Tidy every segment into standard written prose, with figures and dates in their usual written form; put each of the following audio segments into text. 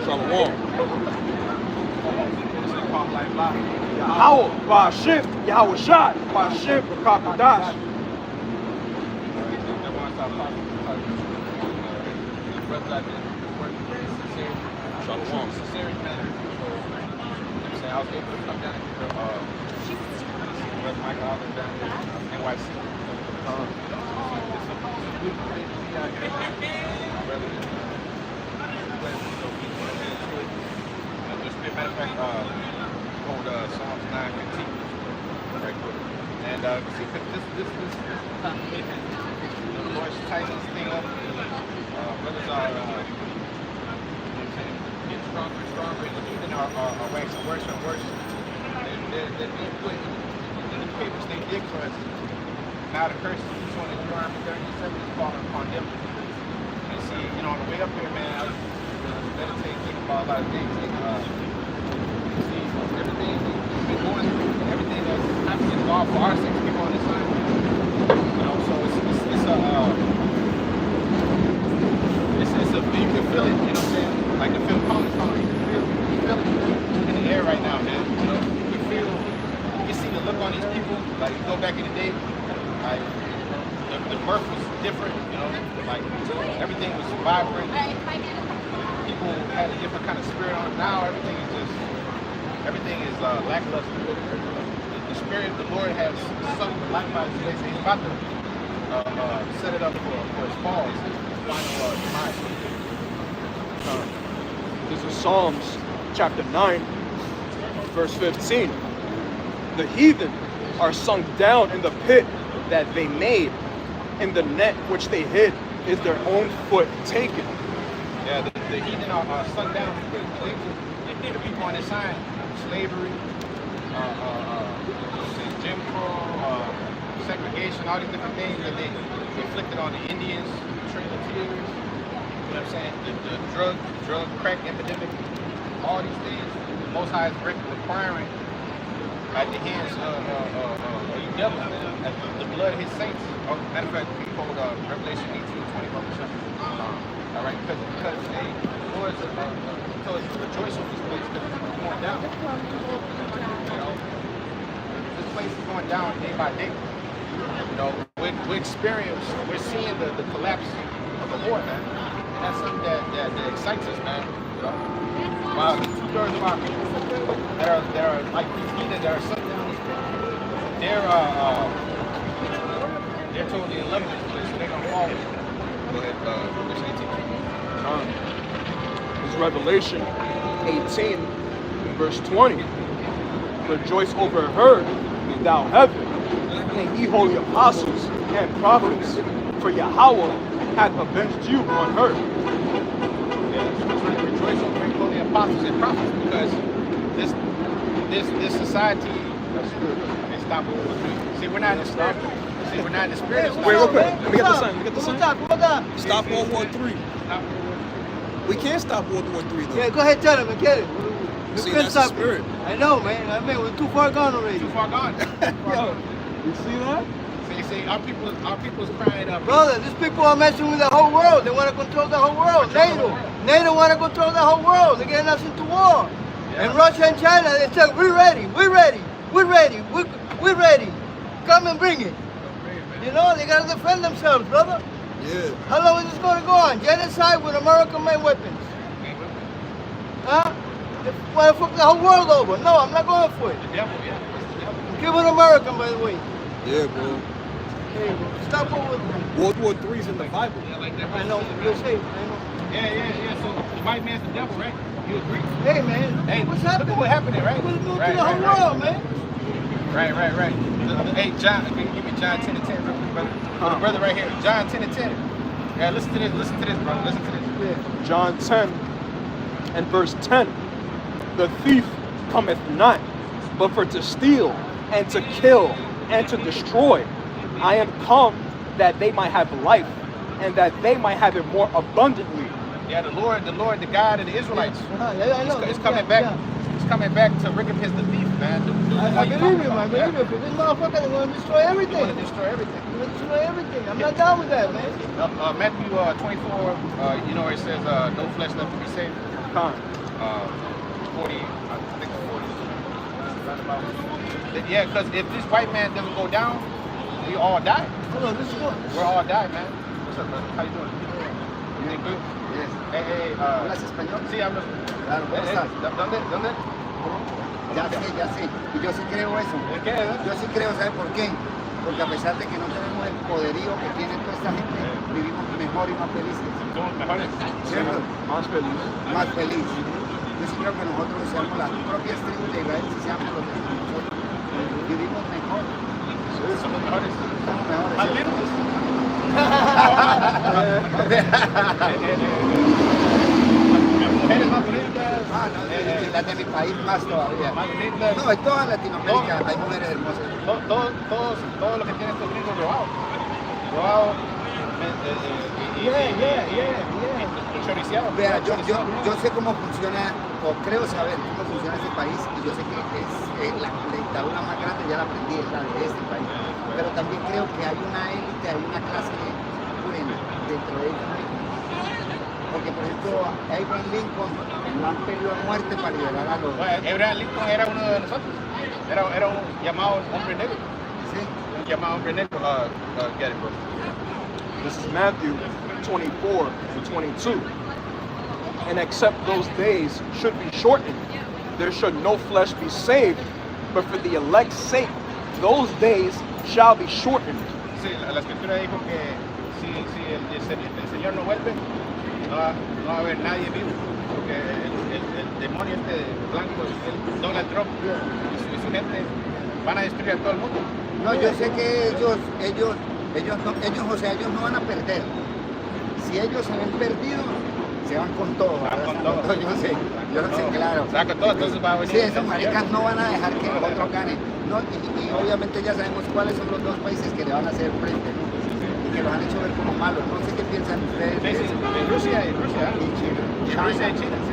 Shalom. Yahweh, Ba'ashim, Yahweh Shai, Ba'ashim, Rakakadash. Shalom. I was able to come down here to West Michael Island down here, NYC. Matter of fact, hold Psalms 9:15 right quick. And see, this time the Lord's tightening this thing up. Brothers are getting stronger and stronger, and even our waxing worse and worse. They're being put in the papers they dig for us. Now the curse is on the Deuteronomy 37 is falling upon them. And see, on the way up here, man, I was meditating, thinking about a lot of things. See, everything we've been going through, everything that's happening is all for our sake, people on this side. So it's a you can feel it, you know what I'm saying? Like the Phil Collins song, you can feel it in the air right now, man. You can see the look on these people. Like you go back in the day, like the birth was different, like everything was vibrant. People had a different kind of spirit on it. Now everything is lackluster. The spirit of the Lord has sunk life by his place. He's about to set it up for his fall. His final demise. This is Psalms chapter 9, verse 15. The heathen are sunk down in the pit that they made, and the net which they hid is their own foot taken. Yeah, the heathen are sunk down. The people on this side, slavery, Jim Crow, segregation, all these different things that they inflicted on the Indians, Trinitarians, you know what I'm saying? The drug, crack epidemic, all these things, the Most High is requiring at the hands of you devils, man, at the blood of his saints. Matter of fact, we quote Revelation 18:20. All right, because the Lord told us to rejoice over this place because it's going down. This place is going down day by day. We're seeing the collapse of the Lord, man. And that's something that excites us, man. Wow, 2/3 of our people that are like these heathen that are sunk down, they're totally in love with this place, so they're gonna fall. Go ahead, Revelation 18. It's Revelation 18, verse 20. Rejoice over her, thou heaven, and ye holy apostles and prophets, for Yahweh hath avenged you on her. Rejoice over holy apostles and prophets, because this society is stopping. See, we're not in the spirit. See, we're not in the spirit. Wait, real quick. Let me get the sign. Stop World War III. We can't stop World War III, though. Yeah, go ahead, tell him and get it. See, that's the spirit. I know, man. We're too far gone already. Too far gone. Yo, you see that? See, our people is crying up. Brother, these people are messing with the whole world. They want to control the whole world. NATO want to control the whole world. They're getting us into war. Yeah. And Russia and China, they say, we're ready. Come and bring it. They got to defend themselves, brother. Yeah. How long is this going to go on? Genocide with American-made weapons. Huh? They want to fuck the whole world over. No, I'm not going for it. The devil, yeah. Give it American, by the way. Yeah, bro. Stop over. World War III is in the Bible. Yeah, like that. I know. You'll say. I know. Yeah. So the white man's the devil, right? You agree? Hey, man. Hey, what's happening? Look at what happened there, right? We're going to the whole world, man. Right. Hey, John, give me John 10 and 10, real quick, brother. The brother right here, John 10 and 10. Yeah, listen to this, brother. Listen to this. Yeah. John 10 and verse 10. The thief cometh not, but for to steal and to kill and to destroy. I am come that they might have life, and that they might have it more abundantly. Yeah, the Lord, the God of the Israelites. I know. It's coming back. coming back to recompense the thief, man. I believe you, man. I believe you. Because this motherfucker is going to destroy everything. They want to destroy everything. He's going to destroy everything. I'm not down with that, man. Matthew 24, you know, it says, no flesh left to be saved. 40, I think 40. Yeah, because if this white man doesn't go down, we all die. Hold on, this is good. We're all die, man. What's up, brother? How you doing? You doing good? Yes. Hey, ¿Hablas español? sí, hablo. Claro, ¿cómo estás? ¿Dónde? Ya sé. Y yo sí creo eso. ¿Qué? Yo sí creo, ¿sabe por qué? Porque a pesar de que no tenemos el poderío que tiene toda esta gente, vivimos mejor y más felices. Somos mejores. ¿Cierto? Más feliz. Más feliz. Yo sí creo que nosotros seamos las propias tribus de Israel, si seamos los de nosotros. Vivimos mejor. Somos mejores. Somos mejores. Más ¿cierto? limpios. Mujeres más bonitas. Las de mi país más todavía. Más lindas. No, en toda Latinoamérica hay mujeres hermosas. Todo lo que tienen estos gringos robado. Y choriciado. Vea, yo sé cómo funciona, o creo saber cómo funciona este país, y yo sé que es la dictadura más grande, ya la aprendí, es la de este país. Pero también creo que hay una élite, hay una clase buena dentro de ellos mismos. Porque, por ejemplo, Abraham Lincoln lo han peleado a muerte para liberar a los... Abraham Lincoln era uno de nosotros. Era un llamado hombre negro. Sí. Un llamado hombre negro. Get it, bro. This is Matthew 24 to 22. And except those days should be shortened, there should no flesh be saved, but for the elect's sake, those days shall be shortened. Sí, la escritura dijo que si el Señor no vuelve, no va a haber nadie vivo. Porque el demonio blanco, el Donald Trump y su gente van a destruir a todo el mundo. No, yo sé que ellos no van a perder. Si ellos se ven perdidos, se van con todo. Van con todo. Yo sé, claro. Se van con todo, entonces va a venir. Sí, esos maricas no van a dejar que el otro gane. No, y obviamente ya sabemos cuáles son los dos países que le van a hacer frente, ¿no? Y que los han hecho ver como malos. No sé qué piensan ustedes. Sí, en Rusia y China. Rusia y China, sí.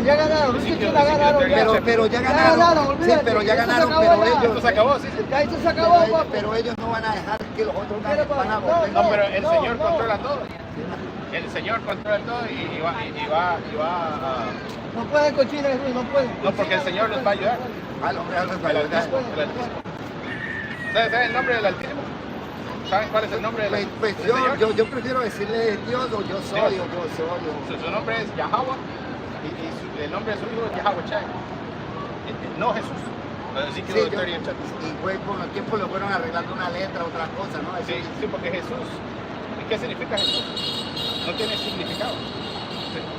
Ya ganaron. Rusia y China ganaron. Pero ya ganaron. Sí, olvídate. pero ya Esto se ganaron, acabó pero ya. ellos... Esto se acabó, sí. Ya esto se acabó, papi. Pero ellos no van a dejar que los otros ganen. Mira, Van a no, volver. No, pero el Señor controla todo. El Señor controla todo y va a... No pueden con China, no pueden. No, porque el Señor los va a ayudar. Al hombre a los El valores. Altísimo. ¿Saben el nombre del Altísimo? ¿Saben cuál es el nombre del Pues Señor? yo prefiero decirle Dios o yo soy. Su nombre es Yahweh y el nombre de su hijo es Yahweh Chai. No Jesús. Ezequiel 30 chapter. Y fue con el tiempo le fueron arreglando una letra, otra cosa, ¿no? Sí, porque Jesús, ¿qué significa Jesús? No tiene significado.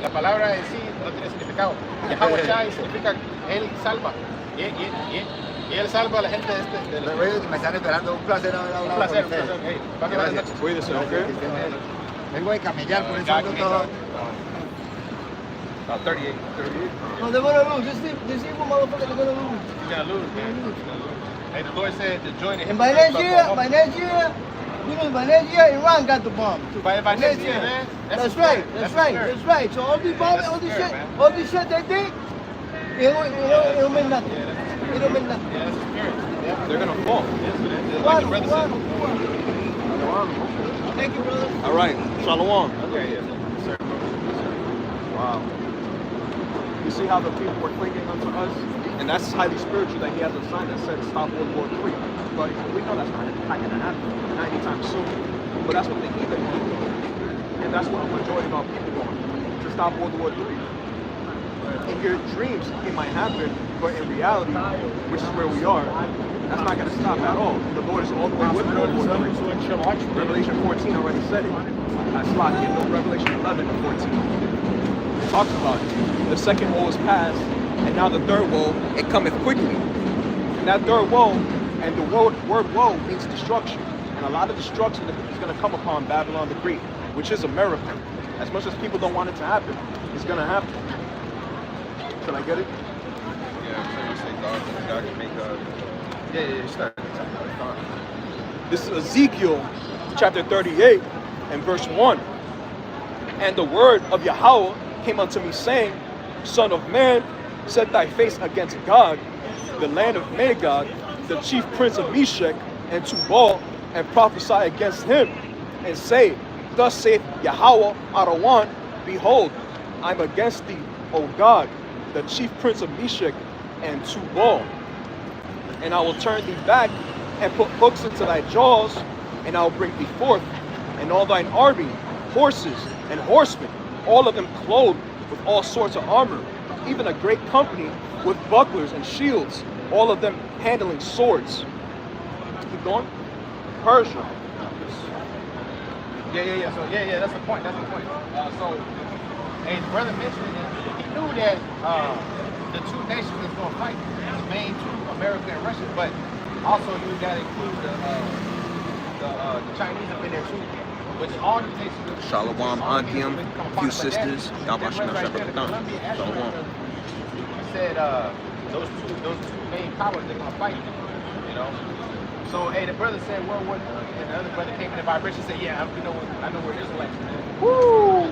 La palabra en sí no tiene significado. Yahweh Chai significa Él salva. Y Él salva a la gente de los... Me están esperando, un placer haber hablado. Un placer. con ustedes. Hey, pase buenas noches. Cuídese, Gracias, okay? que estén bien. Vengo de camellar, por eso ando todo. 38. No, they're gonna lose. This evil motherfucker, they're gonna lose. You're gonna lose, man. Hey, the Lord said to join the And by next year, Iran got the bomb. By next year, man. That's right. So all these bombs, all this shit they did, it don't mean nothing. It don't mean nothing. Yeah, that's the spirit. Yeah. They're gonna fall. Like your brother said. Thank you, brother. All right, Shalom. Okay, yeah. Sir. Wow. You see how the people were clinging unto us? And that's highly spiritual that he has a sign that said stop World War III. But we know that's not going to happen, not anytime soon. But that's what the heathen want. And that's what a majority of our people want, to stop World War III. In your dreams, it might happen, but in reality, which is where we are, that's not going to stop at all. The Lord is all the way with World War III. Revelation 14 already said it. That's locked in Revelation 11 and 14. It talks about it. The second woe is past, and now the third woe, it cometh quickly. And that third woe, and the word woe means destruction. And a lot of destruction is going to come upon Babylon the Great, which is America. As much as people don't want it to happen, it's going to happen. Can I get it? Yeah, so you say God can make yeah, start. This is Ezekiel chapter 38 and verse 1. And the word of Yahweh came unto me, saying, Son of man, set thy face against Gog, the land of Magog, the chief prince of Meshech, and Tubal, and prophesy against him, and say, thus saith Yahweh Arawan, behold, I'm against thee, O Gog, the chief prince of Meshech, and Tubal. And I will turn thee back, and put hooks into thy jaws, and I will bring thee forth, and all thine army, horses and horsemen, all of them clothed with all sorts of armor, even a great company with bucklers and shields, all of them handling swords. Keep going. Persia. Yeah. So that's the point. So, hey, the brother mentioned that he knew that the two nations is going to fight, the main two, America and Russia, but also you got to include the Chinese up in there too, which all these nations. Shalom, Akim, few sisters. Yabashim Shabbat. Shalom. He said those two main powers they're gonna fight, you know. So hey, the brother said World War, and the other brother came in the vibration and said, yeah, I know where Israelites are. Woo!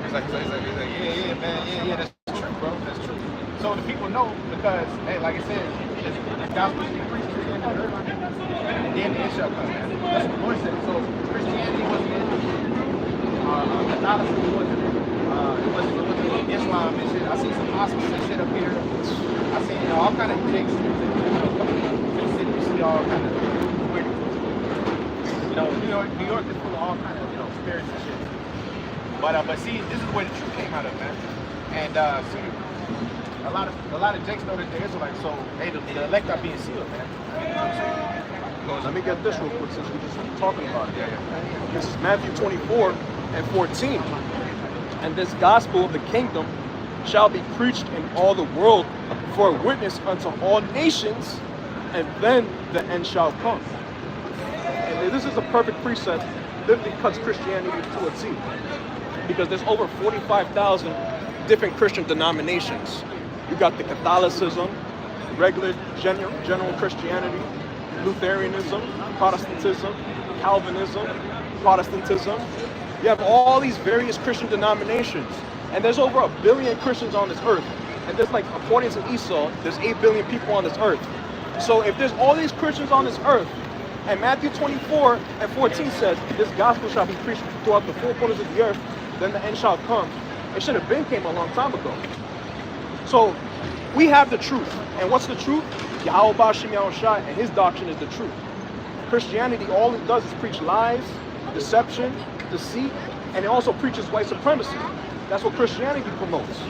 He's like, yeah, man, yeah, that's true, bro, that's true. So the people know because, hey, like I said, this gospel should be preached to the end of the earth, and then the end shall come, man. That's what the Lord said. So Christianity wasn't in, Catholicism wasn't in, it wasn't Islam and shit. I see some hospitals and shit up here. I see all kind of jigs. You see all kind of weird. You know, New York is full of all kind of spirits and shit. But see, this is where the truth came out of, man. And see, a lot of jakes know that they're Israelites, so hey, the elect are being sealed, man. Let me get this real quick since we're just talking about it. Yeah. This is Matthew 24:14. And this gospel of the kingdom shall be preached in all the world for a witness unto all nations, and then the end shall come. And this is a perfect precept that cuts Christianity to a T. Because there's over 45,000 different Christian denominations. You got the Catholicism, regular general Christianity, Lutheranism, Protestantism, Calvinism, Protestantism. You have all these various Christian denominations. And there's over 1 billion Christians on this earth. And there's like, according to Esau, there's 8 billion people on this earth. So if there's all these Christians on this earth, and Matthew 24:14 says, this gospel shall be preached throughout the four corners of the earth, then the end shall come. It should have been came a long time ago. So we have the truth. And what's the truth? Yahweh Bashim Yahushai, and his doctrine is the truth. Christianity, all it does is preach lies, deception, deceit, and it also preaches white supremacy. That's what Christianity promotes.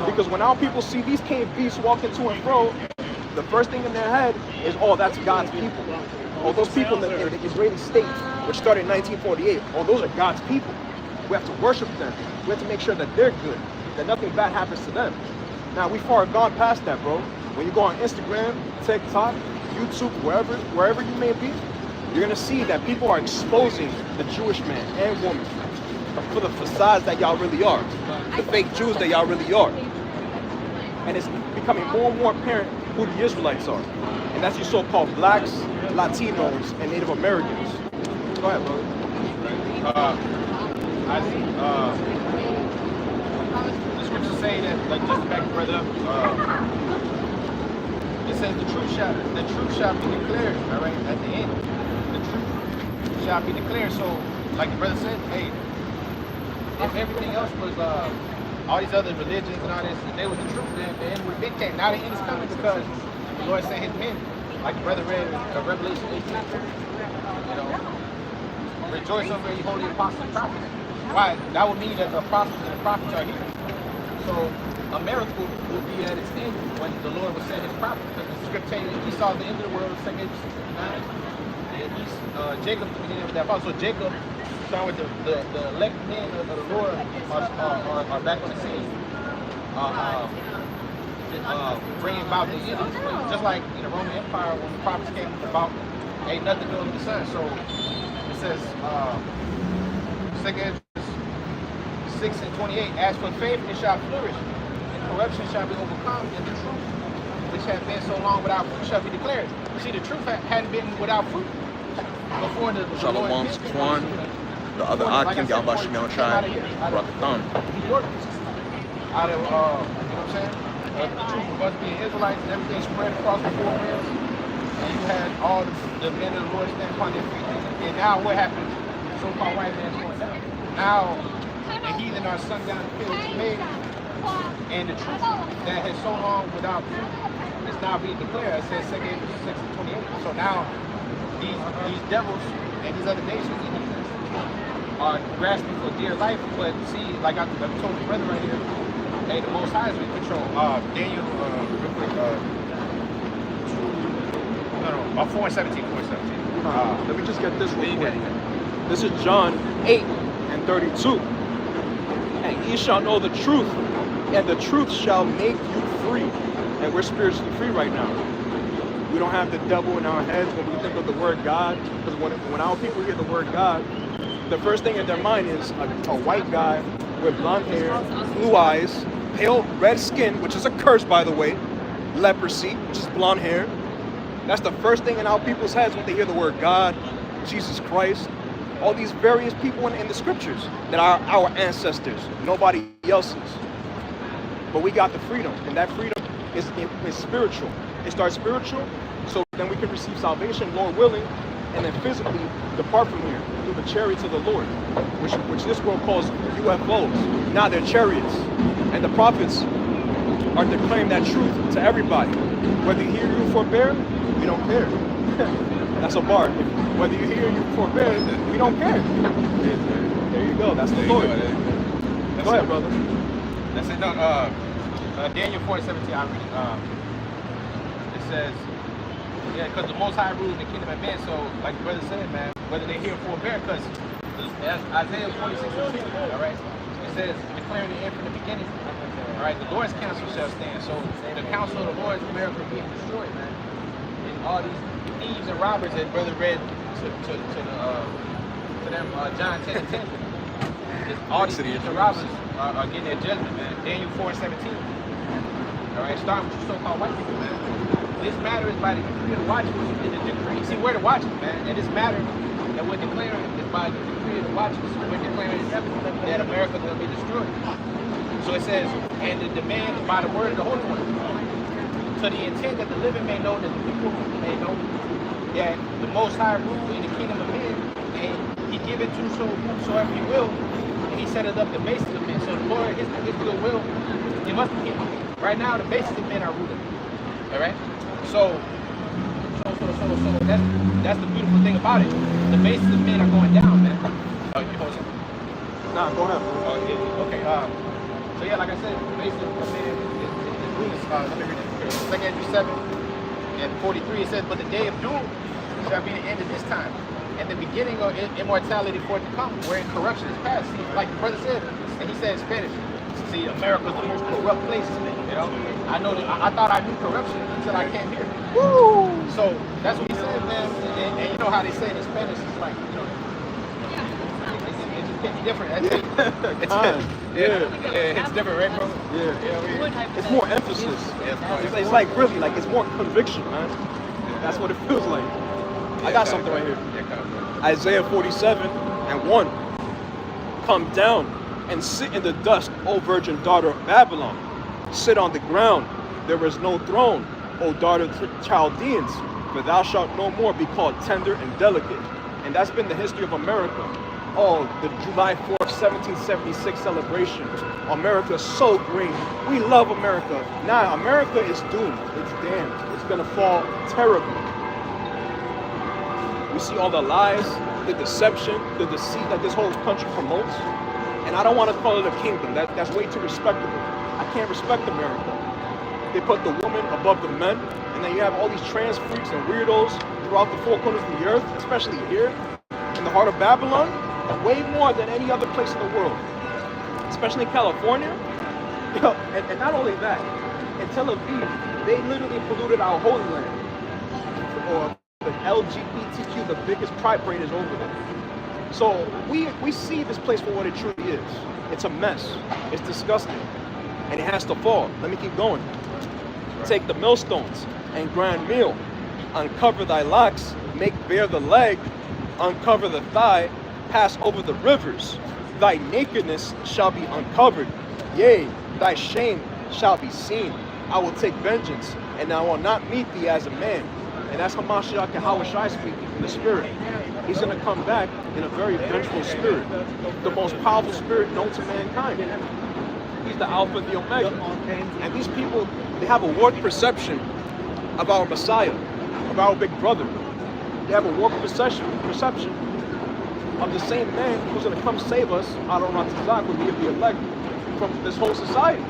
Because when our people see these cave beasts walking to and fro, the first thing in their head is, oh, that's God's people. Oh, those people in the Israeli state, which started in 1948, oh, those are God's people. We have to worship them. We have to make sure that they're good, that nothing bad happens to them. Now, we've far gone past that, bro. When you go on Instagram, TikTok, YouTube, wherever you may be, you're going to see that people are exposing the Jewish man and woman for the facades that y'all really are, the fake Jews that y'all really are. And it's becoming more and more apparent who the Israelites are. And that's your so-called blacks, Latinos, and Native Americans. Go ahead, brother. I see. The scriptures say that, like, just to back the brother up, it says the truth shall be declared. All right, at the end, the truth shall be declared. So, like the brother said, hey, if everything else was all these other religions and all this, if they was the truth, then the end would have been came. Now the end is coming because the Lord sent his men, like the brother read Revelation 18. You know, rejoice over you holy apostles and prophets. Why? That would mean that the apostles and the prophets are here. So America will be at its end when the Lord will send his prophets. Because the scripture tells you, he saw the end of the world, 2 Age 9. Jacob, the beginning of that fall. So Jacob, starting with the elect men of the Lord are back on the scene. Bringing about the end. Just like in the Roman Empire when the prophets came about, ain't nothing doing with the sun. So it says, 2 6:28, as for faith, it shall flourish, and corruption shall be overcome, and the truth, which has been so long without fruit, shall be declared. See, the truth hadn't been without fruit before the Shalom, Squan, the other Akim, Yabashim Yahushai, Rakatham. He worked out of, you know what I'm saying? the truth of us being Israelites and everything spread across the four winds. And you had all the men of the Lord stand upon their feet. And now what happens? So-called white man's going down. Now the heathen are sunk down the pit of made, and the truth that has so long without truth is now being declared. It says 2 Corinthians 6:28. So now these devils and these other nations are grasping for dear life. But see, like I told the brother right here, hey, the Most High is in control. Daniel, real quick, 4:17, 4:17. Let me just get this real quick. This is John 8:32. And ye shall know the truth, and the truth shall make you free. And we're spiritually free right now. We don't have the devil in our heads when we think of the word God. Because when our people hear the word God, the first thing in their mind is a white guy with blonde hair, blue eyes, pale red skin, which is a curse, by the way, leprosy, which is blonde hair. That's the first thing in our people's heads when they hear the word God, Jesus Christ, all these various people in the scriptures that are our ancestors, nobody else's. But we got the freedom, and that freedom is spiritual. It starts spiritual, so then we can receive salvation, Lord willing, and then physically depart from here through the chariots of the Lord, which this world calls UFOs. Now they're chariots, and the prophets are declaring that truth to everybody. Whether you hear you forbear, we don't care. That's a bar. Whether you hear you forbear, we don't care. There you go. That's the Lord. Go ahead, brother. That's it. No, Daniel 4:17. I read it. It says, yeah, because the Most High rules the kingdom of men. So, like the brother said, man, whether they hear forbear, because Isaiah 46:2. All right. It says, declaring the end from the beginning. All right. The Lord's counsel shall stand. So the counsel of the Lord is America being destroyed, man. And all these thieves and robbers that brother read to them John 10:10. All these thieves and robbers are getting their judgment, man. Daniel 4:17. All right, starting with you so-called white people, man. This matter is by the decree of the watchers. And the decree, see, we're the watchers, man. And this matter that we're declaring is by the decree of the watchers. We're declaring that America will be destroyed. So it says, and the demand is by the word of the Holy One. To the intent that the living may know, that the people may know that the Most High rule in the kingdom of men, and he give it to whomsoever he will, and he set it up the basis of men. So the Lord, his good will, it must be given. Right now, the basis of men are ruling. All right. So that's the beautiful thing about it. The basis of men are going down, man. You hold something? Nah, go ahead. Okay. So yeah, like I said, the basis of men is ruling. Let me read it. 2 7 and 43. It says, but the day of doom shall be the end of this time, and the beginning of immortality for it to come, wherein corruption is past. See, like the brother said, and he said in Spanish. See, America's the most corrupt place. You know, I know that I thought I knew corruption until I came here. Woo! So that's what he said, man. And you know how they say it in Spanish, it's like, you know, it's different. It's different, right, bro? Yeah. It's more emphasis. It's like really, like it's more conviction, man. That's what it feels like. I got something right here. Isaiah 47:1. Come down and sit in the dust, O virgin daughter of Babylon. Sit on the ground, there is no throne, O daughter of the Chaldeans, for thou shalt no more be called tender and delicate. And that's been the history of America. Oh, the July 4th, 1776 celebration. America's so great. We love America. Now, America is doomed. It's damned. It's gonna fall terribly. We see all the lies, the deception, the deceit that this whole country promotes. And I don't want to call it a kingdom. That's way too respectable. I can't respect America. They put the woman above the men, and then you have all these trans freaks and weirdos throughout the four corners of the earth, especially here in the heart of Babylon, way more than any other place in the world, especially in California. You know, and not only that, in Tel Aviv, they literally polluted our holy land. Or the LGBTQ, the biggest pride parade is over there. So we see this place for what it truly is. It's a mess. It's disgusting. And it has to fall. Let me keep going. Take the millstones and grind meal. Uncover thy locks. Make bare the leg. Uncover the thigh. Pass over the rivers. Thy nakedness shall be uncovered. Yea, thy shame shall be seen. I will take vengeance, and I will not meet thee as a man. And that's Hamashiach Yahushua speaking in the spirit. He's going to come back in a very vengeful spirit, the most powerful spirit known to mankind. He's the Alpha and the Omega. And these people, they have a warped perception of our Messiah, of our big brother. They have a warped perception of the same man who's going to come save us, Adon Ratazak, when we get the elect, from this whole society.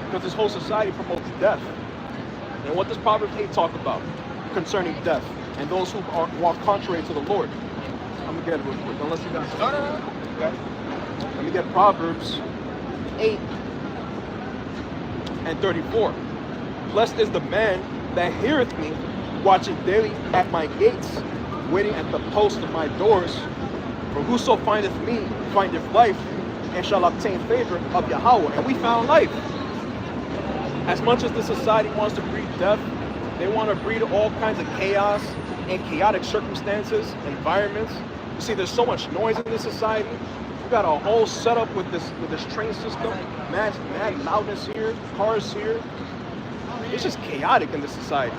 Because this whole society promotes death. And what does Proverbs 8 talk about concerning death and those who walk contrary to the Lord? I'm going to get it real quick, unless you guys... No. Okay. Let me get Proverbs 8 and 34. Blessed is the man that heareth me, watching daily at my gates, waiting at the post of my doors. For whoso findeth me findeth life, and shall obtain favor of Yahweh. And we found life. As much as the society wants to breed death, they want to breed all kinds of chaos and chaotic circumstances, environments. You see, there's so much noise in this society. We got a whole setup with this train system, mad loudness here, cars here. It's just chaotic in this society.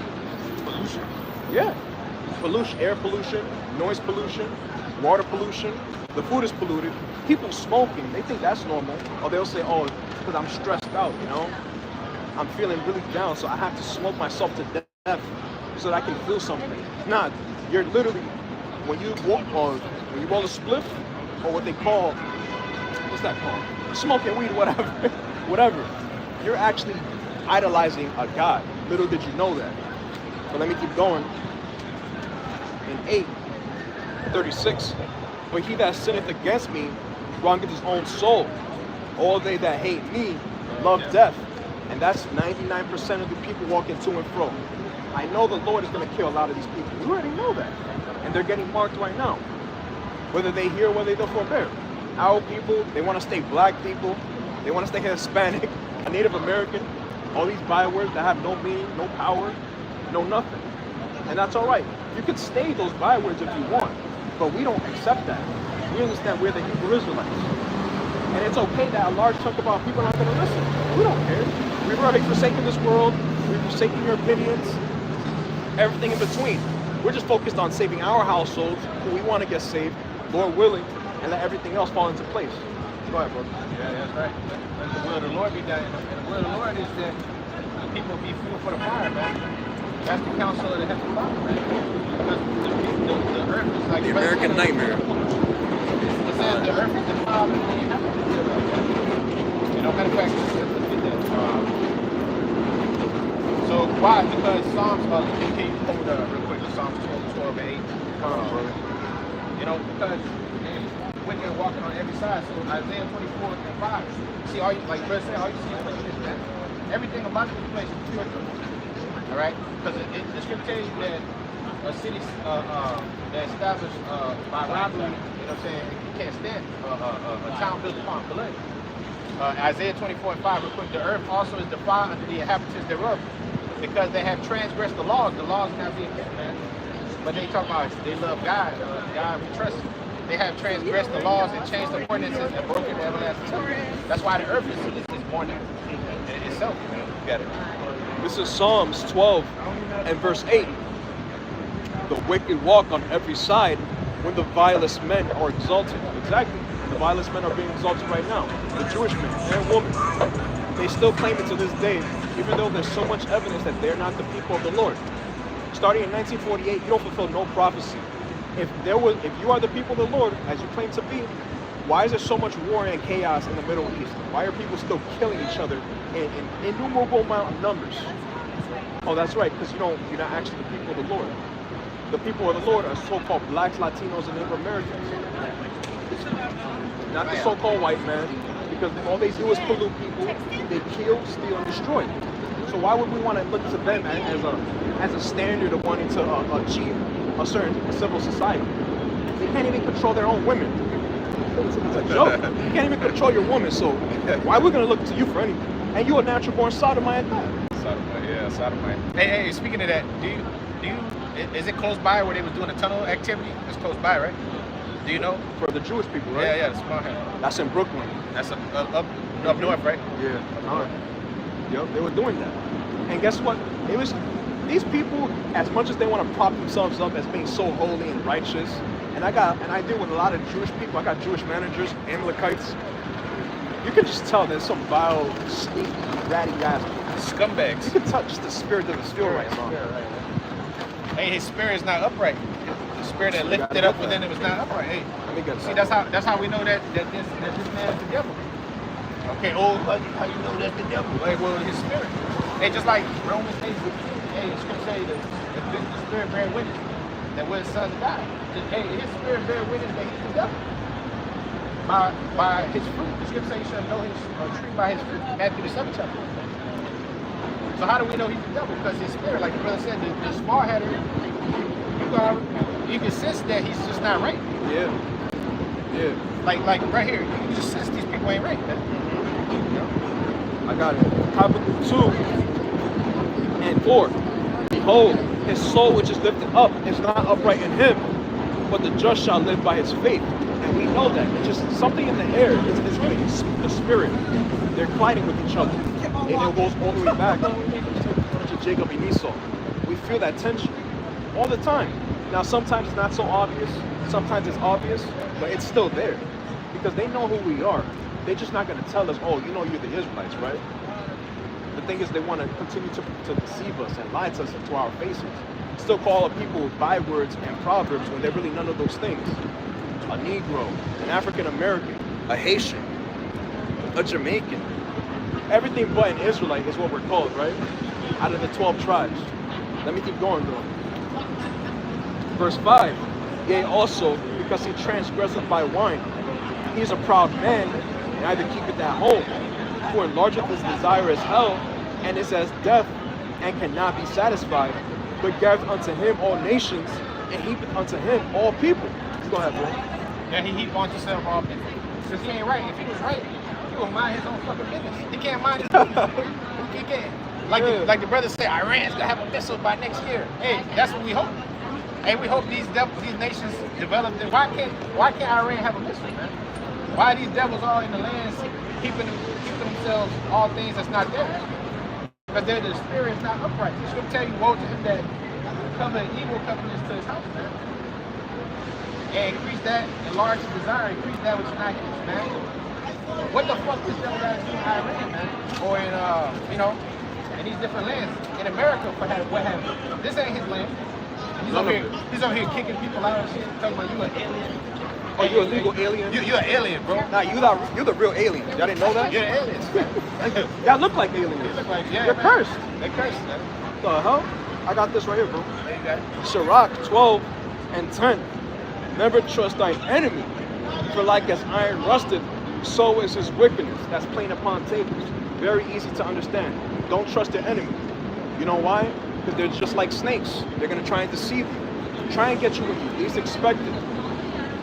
Pollution. Yeah, pollution, air pollution, noise pollution, water pollution. The food is polluted. People smoking, they think that's normal. Or they'll say, oh, because I'm stressed out, you know? I'm feeling really down, so I have to smoke myself to death so that I can feel something. Nah, you're literally, when you walk on, when you roll a spliff, or what they call, what's that called? Smoking weed, whatever. You're actually idolizing a God. Little did you know that. But let me keep going. In 8:36, but he that sinneth against me wrongeth his own soul. All they that hate me love death. And that's 99% of the people walking to and fro. I know the Lord is going to kill a lot of these people. We already know that. And they're getting marked right now. Whether they hear, whether they forbear. Our people, they want to stay black people. They want to stay Hispanic, a Native American. All these bywords that have no meaning, no power, no nothing. And that's all right. You could stay those bywords if you want. But we don't accept that. We understand we're the Hebrew Israelites. And it's okay that a large chunk of our people are not going to listen. We don't care. We've already forsaken this world. We've forsaken your opinions. Everything in between. We're just focused on saving our households, who we want to get saved, Lord willing, and let everything else fall into place. Go ahead, bro. Yeah, that's right. Let the will of the Lord be done. And the will of the Lord is that the people be fuel for the fire, man. That's the counsel of the Heavenly Father, man. Because the earth is like... The American nightmare. It says the earth is defiled and the inhabitants thereof. You know, matter of fact, let's get that. So why? Because Psalms, can you hold real quick, Psalms 12 and 8. You know, because wicked walking on every side. So Isaiah 24 and 5. See, all you, like Brett said, all you see is like this, man. Everything about this place is pure. All right? Because the scripture tells you that a city that established by robbery, you know what I'm saying, you can't stand a town built upon blood. Isaiah 24 and 5, real quick, the earth also is defiled unto the inhabitants thereof, because they have transgressed the laws. The laws not being kept, man. But they talk about they love God, God we trust. They have transgressed the laws and changed the ordinances and broken the everlasting covenant. That's why the earth is born in itself. You got it. This is Psalms 12 and verse 8. The wicked walk on every side when the vilest men are exalted. Exactly. The vilest men are being exalted right now. The Jewish men and women. They still claim it to this day, even though there's so much evidence that they're not the people of the Lord. Starting in 1948, you don't fulfill no prophecy. If you are the people of the Lord, as you claim to be, why is there so much war and chaos in the Middle East? Why are people still killing each other in innumerable amount of numbers? Oh, that's right, because you're not actually the people of the Lord. The people of the Lord are so-called blacks, Latinos, and Native Americans. Not the so-called white man, because all they do is pollute people. They kill, steal, and destroy. So why would we want to look to them as a standard of wanting to achieve a certain civil society? They can't even control their own women. It's a joke. You can't even control your woman, so why are we going to look to you for anything? And you're a natural-born sodomite at that. Sodomite, yeah, sodomite. Hey, speaking of that, is it close by where they was doing a tunnel activity? It's close by, right? Do you know? For the Jewish people, right? Yeah, the small hand. That's in Brooklyn. That's up north, right? Yeah. Yep, they were doing that. And guess what? It was these people, as much as they want to prop themselves up as being so holy and righteous, and I deal with a lot of Jewish people. I got Jewish managers, Amalekites. You can just tell there's some vile, sneaky, ratty guys. Scumbags. You can touch the spirit doesn't feel right, bro. Hey, his spirit is not upright. The spirit that lifted up within him is not upright. Hey, Let me get see, that's how we know that this man is the devil. Okay, old buddy, how you know that's the devil? Like, well, his spirit. Hey, just like Romans 8, hey, the scripture say the spirit bear witness that we're the sons of God. Hey, his spirit bear witness that he's the devil. By his fruit. The scripture says you shall know his tree by his fruit. Matthew the 7th chapter. So how do we know he's the devil? Because his spirit, like the brother said, the small headed, you can sense that he's just not right. Yeah. Yeah. Like right here, you can just sense these people ain't right. I got it. Habakkuk 2 and 4. Behold, his soul which is lifted up is not upright in him, but the just shall live by his faith. And we know that. It's just something in the air. It's really the spirit. They're colliding with each other. And it goes all the way back to Jacob and Esau. We feel that tension all the time. Now, sometimes it's not so obvious. Sometimes it's obvious, but it's still there. Because they know who we are. They're just not going to tell us, oh, you know you're the Israelites, right? The thing is, they want to continue to deceive us and lie to us into our faces. Still call up people bywords and proverbs when they're really none of those things. A Negro, an African American, a Haitian, a Jamaican. Everything but an Israelite is what we're called, right? Out of the 12 tribes. Let me keep going though. Verse 5. Yea, also, because he transgresseth by wine, he is a proud man, neither keepeth at home. For enlargeth his desire as hell, and is as death, and cannot be satisfied. But gathereth unto him all nations, and heapeth unto him all people. Go ahead, bro. Yeah, he heaped onto himself all business. Because he ain't right. If he was right, he would mind his own fucking business. He can't mind his business. He can't. Like the brother said, Iran's gonna have a missile by next year. Hey, that's what we hope. Hey, we hope these nations develop. Why can't Iran have a missile, man? Why are these devils all in the lands keeping themselves all things that's not theirs? Because the spirit is not upright. It's gonna tell you, woe to him that cover evil covenants to his house, man. And increase that, enlarge the desire, increase that which is not his, man. What the fuck this devil got to do in Iran, man? Or in, in these different lands. In America, what happened? This ain't his land. He's over here kicking people out and shit, talking about you an alien. Oh, you a legal alien? You're an alien, bro. Nah, you're the real alien. Y'all didn't know that? You're aliens, man. Y'all look like aliens. You look like, yeah, You're man. cursed. They're cursed, man. The hell? I got this right here, bro. There you got it. Sirach 12 and 10. Never trust thine enemy, for like as iron rusted, so is his wickedness. That's plain upon tables. Very easy to understand. Don't trust your enemy. You know why? Because they're just like snakes. They're gonna try and deceive you. Try and get you when you least expect it.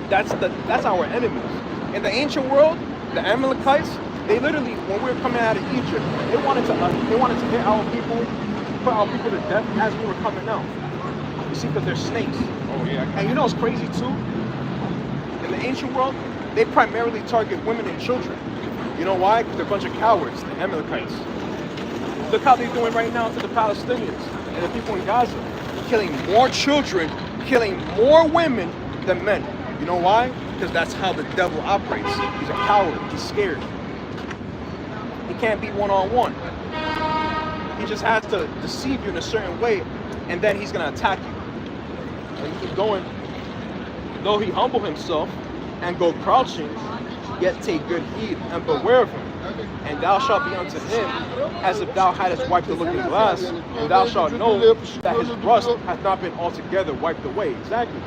That's our enemies. In the ancient world, the Amalekites, they literally, when we were coming out of Egypt, they wanted to hit our people, put our people to death as we were coming out. You see, because they're snakes. Oh, yeah. And you know what's crazy too? In the ancient world, they primarily target women and children. You know why? Because they're a bunch of cowards, the Amalekites. Look how they're doing right now to the Palestinians and the people in Gaza. Killing more children, killing more women than men. You know why? Because that's how the devil operates. He's a coward. He's scared. He can't be one-on-one. He just has to deceive you in a certain way, and then he's going to attack you. And you keep going. Though he humble himself and go crouching, yet take good heed and beware of him. And thou shalt be unto him as if thou hadst wiped the looking glass, and thou shalt know that his rust hath not been altogether wiped away. Exactly.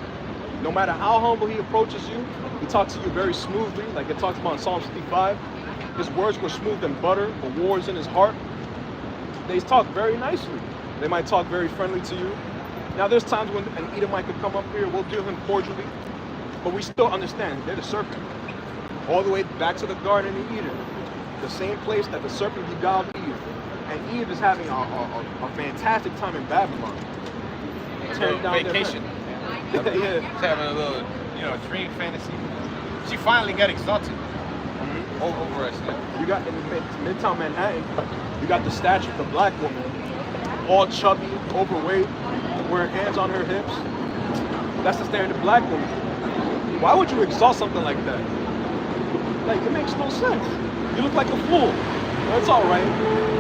No matter how humble he approaches you, he talks to you very smoothly, like it talks about in Psalm 55. His words were smooth and butter, the war's in his heart. They talk very nicely. They might talk very friendly to you. Now there's times when an Edomite could come up here, we'll deal him cordially, but we still understand they're the serpent. All the way back to the Garden of Eden, the same place that the serpent beguiled Eve. And Eve is having a fantastic time in Babylon. Tearing down Vacation. Yeah. She's having a little, dream fantasy. She finally got exalted over us. Yeah. You got in Midtown Manhattan, you got the statue of the black woman all chubby, overweight, wearing hands on her hips. That's the standard black woman. Why would you exalt something like that? Like, it makes no sense. You look like a fool. That's all right.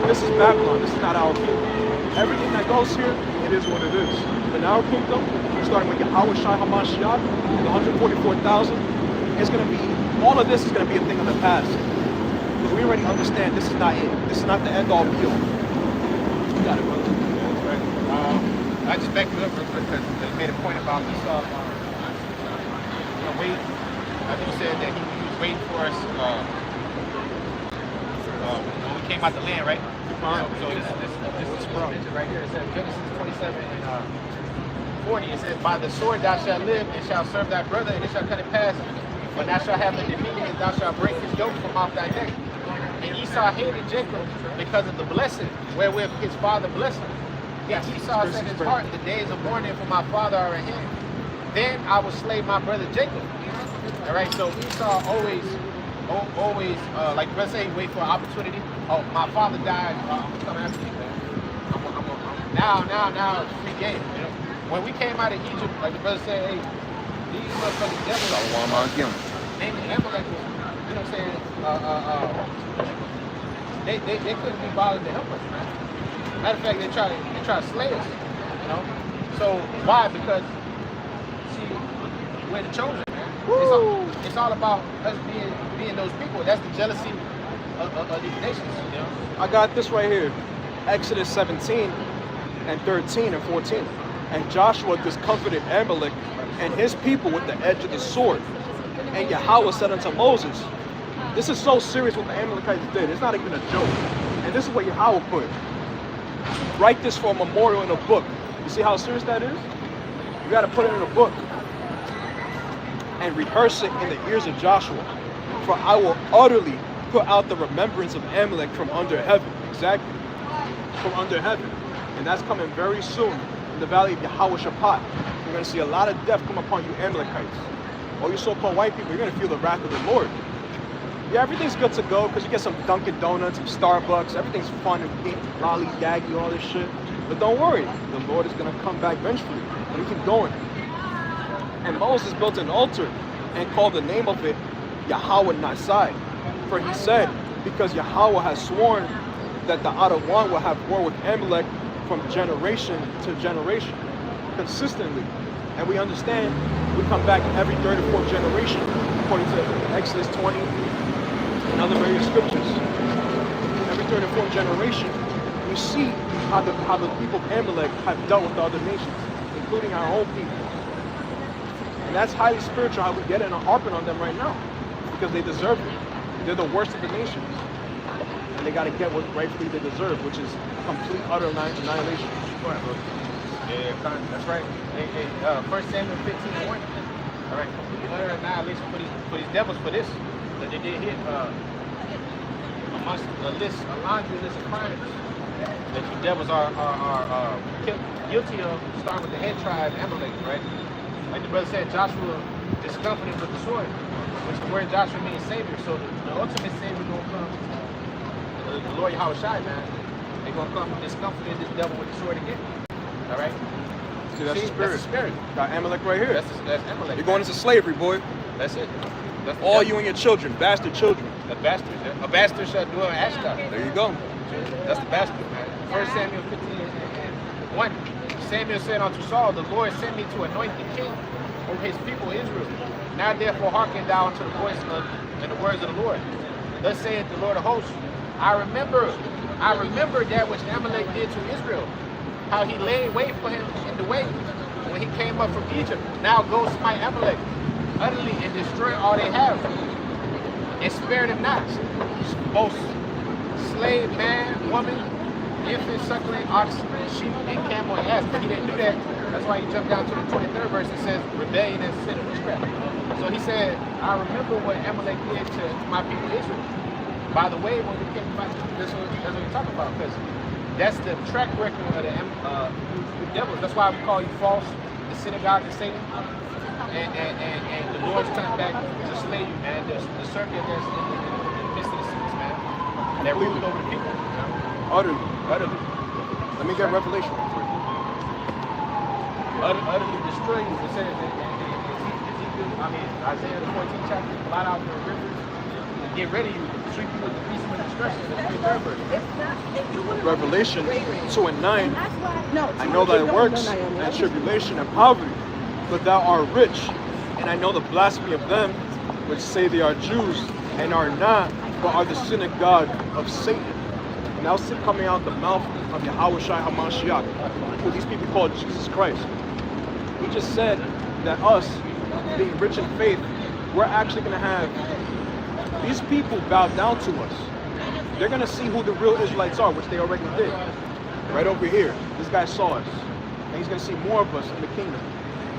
This is Babylon. This is not our kingdom. Everything that goes here, it is what it is. In our kingdom, starting with Yahweh Shai HaMashiach, the 144,000, it's going to be, all of this is going to be a thing of the past. Because we already understand this is not it. This is not the end all be all. You got it, brother. That's right. I just backed it up real quick because they made a point about this. Wait. I think he said that he was waiting for us when we came out the land, right? So this is mentioned right here. It says Genesis 27 and 40. It says, "By the sword thou shalt live, and shalt serve thy brother, and it shall come to pass, when thou shalt have the dominion, thou shalt break his yoke from off thy neck." And Esau hated Jacob because of the blessing wherewith his father blessed him. Yet Esau said in his heart, "The days of mourning for my father are at hand. Then I will slay my brother Jacob." All right, so Esau always, like let's say, wait for an opportunity. Oh, my father died. I'm coming after you, man. Now it's free game. You know, when we came out of Egypt, like the brother said, hey, these motherfucking devils, namely Amalek, you know what I'm saying? They couldn't be bothered to help us, man. Matter of fact, they try to slay us. You know, so why? Because see, we're the chosen, man. It's all about us being those people. That's the jealousy of these nations. You know. I got this right here. Exodus 17 and 13 and 14. "And Joshua discomfited Amalek and his people with the edge of the sword. And Yahweh said unto Moses," this is so serious what the Amalekites did. It's not even a joke. And this is what Yahweh put. "Write this for a memorial in a book." You see how serious that is? You got to put it in a book. "And rehearse it in the ears of Joshua. For I will utterly put out the remembrance of Amalek from under heaven." Exactly. From under heaven. And that's coming very soon in the valley of Yahweh Shaphat. You're going to see a lot of death come upon you Amalekites. All you so-called white people, you're going to feel the wrath of the Lord. Yeah, everything's good to go because you get some Dunkin' Donuts, some Starbucks. Everything's fun and pink, lollygaggy, all this shit. But don't worry, the Lord is going to come back vengefully. And we keep going. "And Moses built an altar and called the name of it Yahweh Nasai. For he said, because Yahweh has sworn that the Adawan will have war with Amalek from generation to generation, consistently." And we understand we come back every third or fourth generation, according to Exodus 20 and other various scriptures. Every third or fourth generation, we see how the people of Amalek have dealt with the other nations, including our own people. And that's highly spiritual how we get it and harping on them right now, because they deserve it. They're the worst of the nations. And they got to get what rightfully they deserve, which is complete, utter annihilation. Go ahead, bro. Yeah, that's right. 1 Samuel 15:1. All right, complete utter annihilation for these devils for this. That they did hit amongst a laundry list of crimes that you devils are guilty of, starting with the head tribe, Amalek, right? Like the brother said, Joshua discomfited with the sword, which the word Joshua means savior. So the ultimate savior gonna come, the Lord Yahweh Shai, man. They're gonna come discomfited this devil with the sword again. All right. See, that's the spirit. That's the spirit. Got Amalek right here. That's Amalek. You're going into slavery, boy. That's it. That's All you and your children, bastard children. The bastards. Yeah. A bastard shall dwell in Ashdod. There you go. That's the bastard, man. 1 Samuel 15:1. Samuel said unto Saul, "The Lord sent me to anoint the king over his people Israel. Now therefore hearken thou unto the voice and the words of the Lord. Thus saith the Lord of hosts, I remember that which Amalek did to Israel, how he laid wait for him in the way when he came up from Egypt. Now go smite Amalek utterly and destroy all they have, and spare them not, both slave, man, woman, infant, suckling, ox, sheep, and camel, and ass." But he didn't do that. That's why he jumped down to the 23rd verse and says, "Rebellion and sin and witchcraft." So he said, "I remember what Amalek did to my people Israel." By the way, when we came back, that's what we're talking about, because that's the track record of the devils. That's why we call you false, the synagogue of Satan, and the Lord's coming back to slay you, man. The serpent that's in the midst of the cities, man. That ruled over the people. You know? Utterly. Let me get Revelation. Utterly destroy you. It says Isaiah the 14th chapter, blot out your rivers, and get rid of you, sweep you with the beast of destruction. Revelation 2:9. I know thy works and tribulation and poverty, but thou art rich, and I know the blasphemy of them which say they are Jews and are not, but are the synagogue of Satan. And now it's coming out the mouth of Yahweh Shai HaMashiach, who these people call Jesus Christ. He just said that us, being rich in faith, we're actually going to have these people bow down to us. They're going to see who the real Israelites are, which they already did. Right over here, this guy saw us. And he's going to see more of us in the kingdom.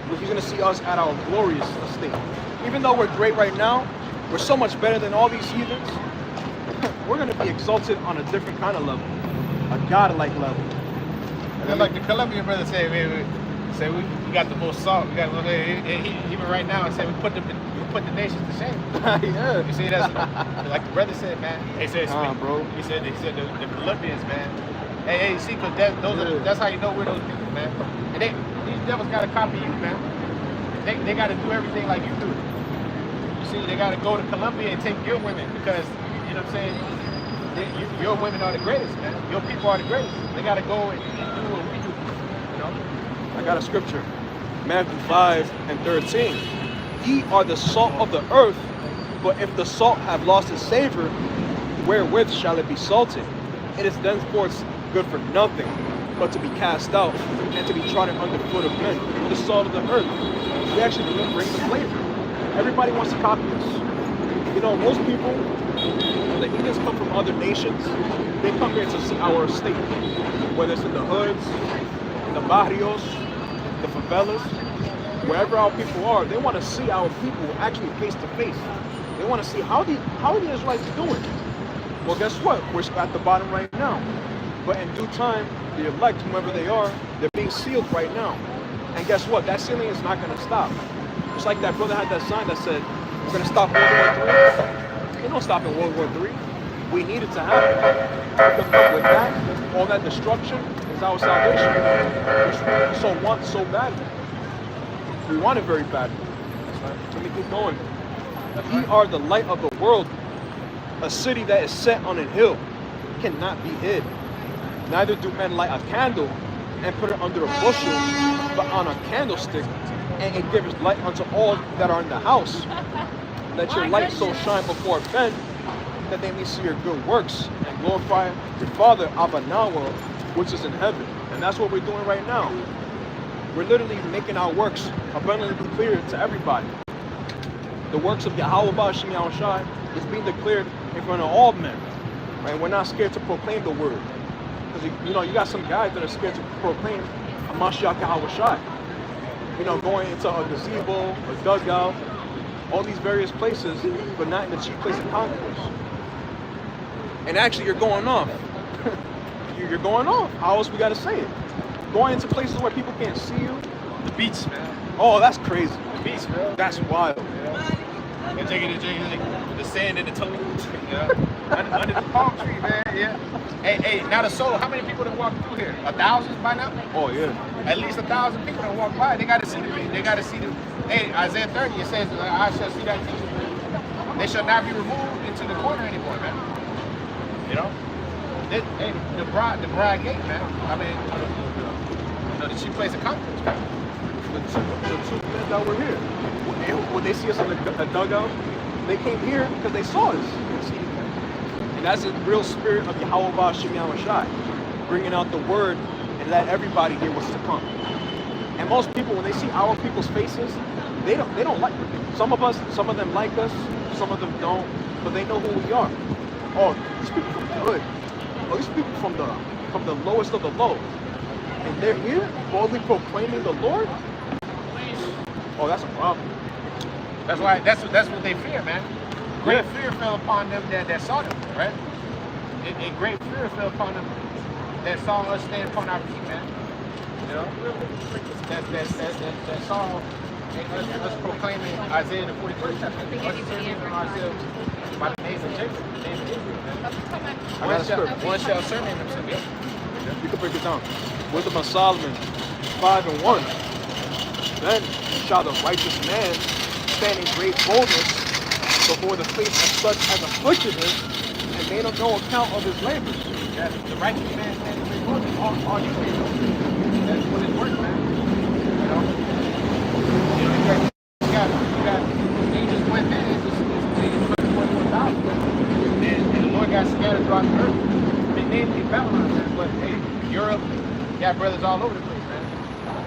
He's going to see us at our glorious estate. Even though we're great right now, we're so much better than all these heathens. We're going to be exalted on a different kind of level. A God-like level. And then like the Colombian brother said, we got the most salt. We got even right now. I said we put the nations to shame. Yeah. You see, that's like the brother said, man. He said, bro. He said the Colombians, man. Hey, see, because that's how you know we're those people, man. And these devils got to copy you, man. They got to do everything like you do. You see, they got to go to Colombia and take your women because you know what I'm saying. Your women are the greatest, man. Your people are the greatest. They got to go and do what we do. You know. I got a scripture, Matthew 5:13. Ye are the salt of the earth, but if the salt have lost its savor, wherewith shall it be salted? It is thenceforth good for nothing, but to be cast out and to be trodden under the foot of men. The salt of the earth. We actually bring the flavor. Everybody wants to copy us. You know, most people, the heathens come from other nations. They come here to see our estate, whether it's in the hoods, in the barrios, the favelas, wherever our people are. They want to see our people actually face to face. They want to see how are the Israelites doing. Well, guess what? We're at the bottom right now. But in due time, the elect, whomever they are, they're being sealed right now. And guess what? That sealing is not going to stop. Just like that brother had that sign that said, we're going to stop World War III. There's no stopping World War III. We need it to happen. Because with that, all that destruction is our salvation. We want so badly. We want it very badly. Let me keep going. Ye are the light of the world. A city that is set on a hill cannot be hid. Neither do men light a candle and put it under a bushel, but on a candlestick, and it gives light unto all that are in the house. Let your light so shine before men that they may see your good works and glorify your Father Abanawa, which is in heaven. And that's what we're doing right now. We're literally making our works abundantly clear to everybody. The works of Yahweh Ba'ashim Yahushai is being declared in front of all men. Right? We're not scared to proclaim the word. Because you got some guys that are scared to proclaim Mashiach Yahushai. Going into a gazebo, a dugout, all these various places, but not in the chief place of concourse. And actually, you're going off. You're going off. How else we gotta say it? Going into places where people can't see you. The beach, man. Oh, that's crazy. The beach, man. That's wild. Yeah. And taking the sand in the toes. Yeah. Under the palm tree, man. Yeah. Hey, now the soul. How many people that walk through here? 1,000 by now? Oh yeah. At least 1,000 people that walk by. They got to see the. They got to see the. Hey, Isaiah 30. It says, "I shall see that teacher. They shall not be removed into the corner anymore, man." Hey, the bride gate, man. I mean, the chief place of conference, man. The two men that were here, when they see us in the dugout, they came here because they saw us. And that's the real spirit of Yahweh Ba'ashim Yahushai, bringing out the word and let everybody hear what's to come. And most people, when they see our people's faces, they don't like it. Some of them like us, some of them don't, but they know who we are. Oh, these people from the hood. Oh, these people from the lowest of the low. And they're here boldly proclaiming the Lord. Oh, that's a problem. That's why. That's what they fear, man. Great fear fell upon them that saw them, right? And great fear fell upon them that saw us stand upon our feet, man. That saw us proclaiming Isaiah the 41st chapter. By the name of Jacob, the name of Israel, man. One shall surname himself. You can break it down. Wisdom of Solomon 5:1. Then shall the righteous man stand in great boldness before the face of such as afflicted him, and made of no account of his labors. Yes, the righteous man stands before you. All you can do. That's what it's worth, man. You got angels went man. It's 21,000. And the Lord got scattered throughout the earth. Mainly Babylon, man. But hey, Europe, got brothers all over the place, man.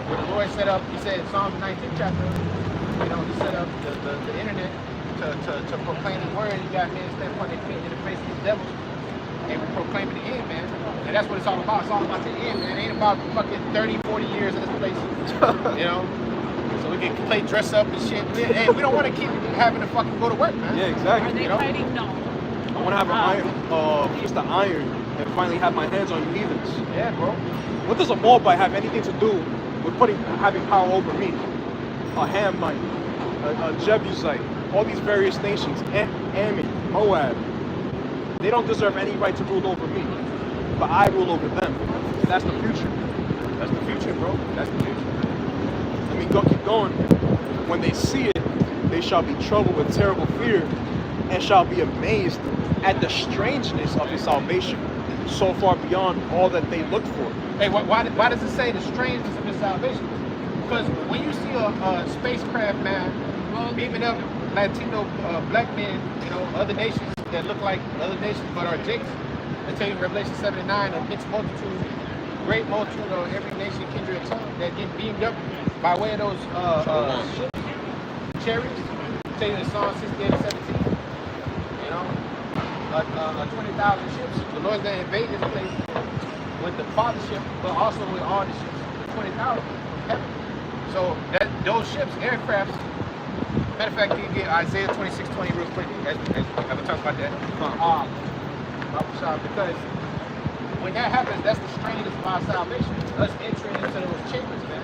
Where the Lord set up, he said in Psalm 19 chapter, he set up the internet to proclaim his word. You got men standing upon their feet in the face of these devils. And we're proclaiming the end, man. And that's what it's all about. It's all about the end, man. It ain't about fucking 30, 40 years in this place. So we can play dress up and shit. Hey, we don't want to keep having to fucking go to work, man. Yeah, exactly. Are they fighting? No. I want to have an iron, just an iron, and finally have my hands on you heathens. Yeah, bro. What does a Moabite have anything to do with having power over me? A Hamite, a Jebusite, all these various nations, Ammon, Moab. They don't deserve any right to rule over me, but I rule over them. That's the future. That's the future, bro. That's the future. Let me keep going. When they see it, they shall be troubled with terrible fear, and shall be amazed at the strangeness of his salvation, so far beyond all that they looked for. Hey, why does it say the strangeness of his salvation? Because when you see a spacecraft, man, beaming up Latino black men, other nations that look like other nations but are jakes, I tell you in Revelation 7:9, a mixed multitude, great multitude of every nation, kindred, and tongue that get beamed up by way of those ships, chariots. I tell you in Psalm 68:17, 20,000 ships. The Lord's going to invade this place with the Father ship, but also with all the ships, 20,000 from heaven. So those ships, aircrafts. Matter of fact, you can get Isaiah 26:20 real quick. As we talk about that. Because when that happens, that's the strangeness of our salvation. Us entering into those chambers, man.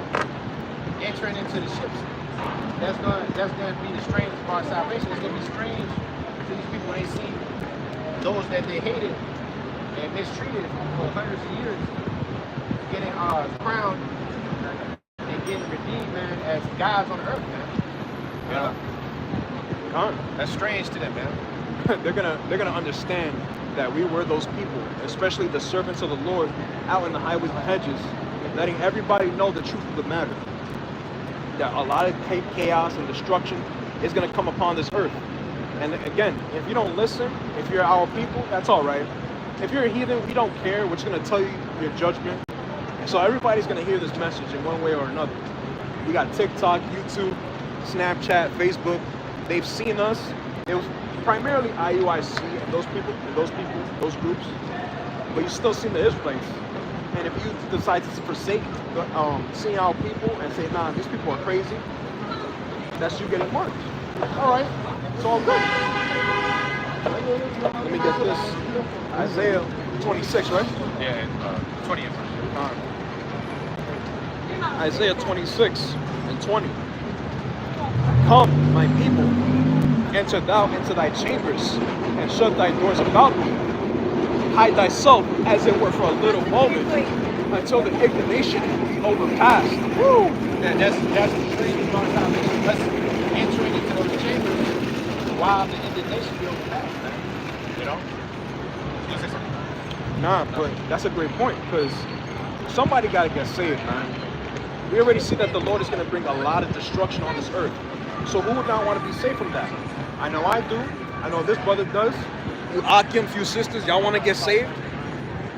Entering into the ships. That's gonna be the strangeness of our salvation. It's gonna be strange to these people when they see those that they hated and mistreated for hundreds of years getting crowned and getting redeemed, man, as gods on earth, man. That's strange to them, man. They're gonna understand that we were those people, especially the servants of the Lord out in the highways and hedges, letting everybody know the truth of the matter. That a lot of chaos and destruction is gonna come upon this earth. And again, if you don't listen, if you're our people, that's all right. If you're a heathen, we don't care. We're just gonna tell you your judgment. And so everybody's gonna hear this message in one way or another. We got TikTok, YouTube, Snapchat, Facebook. They've seen us. It was primarily IUIC and those groups. But you still see the Israelites. And if you decide to forsake seeing our people and say, nah, these people are crazy, that's you getting marked. All right, it's all good. Let me get this. Isaiah 26, right? Yeah, 20th. Isaiah 26:20. Come, my people, enter thou into thy chambers, and shut thy doors about thee. Hide thyself as it were for a little moment, until the indignation be overpassed. Woo! And that's the strange part of salvation. Us entering into those chambers while the indignation be overpassed, man. You know? You gonna say something? Nah, but that's a great point, because somebody got to get saved, man. We already see that the Lord is going to bring a lot of destruction on this earth. So who would not want to be saved from that? I know I do. I know this brother does. You Akim, few sisters, y'all want to get saved?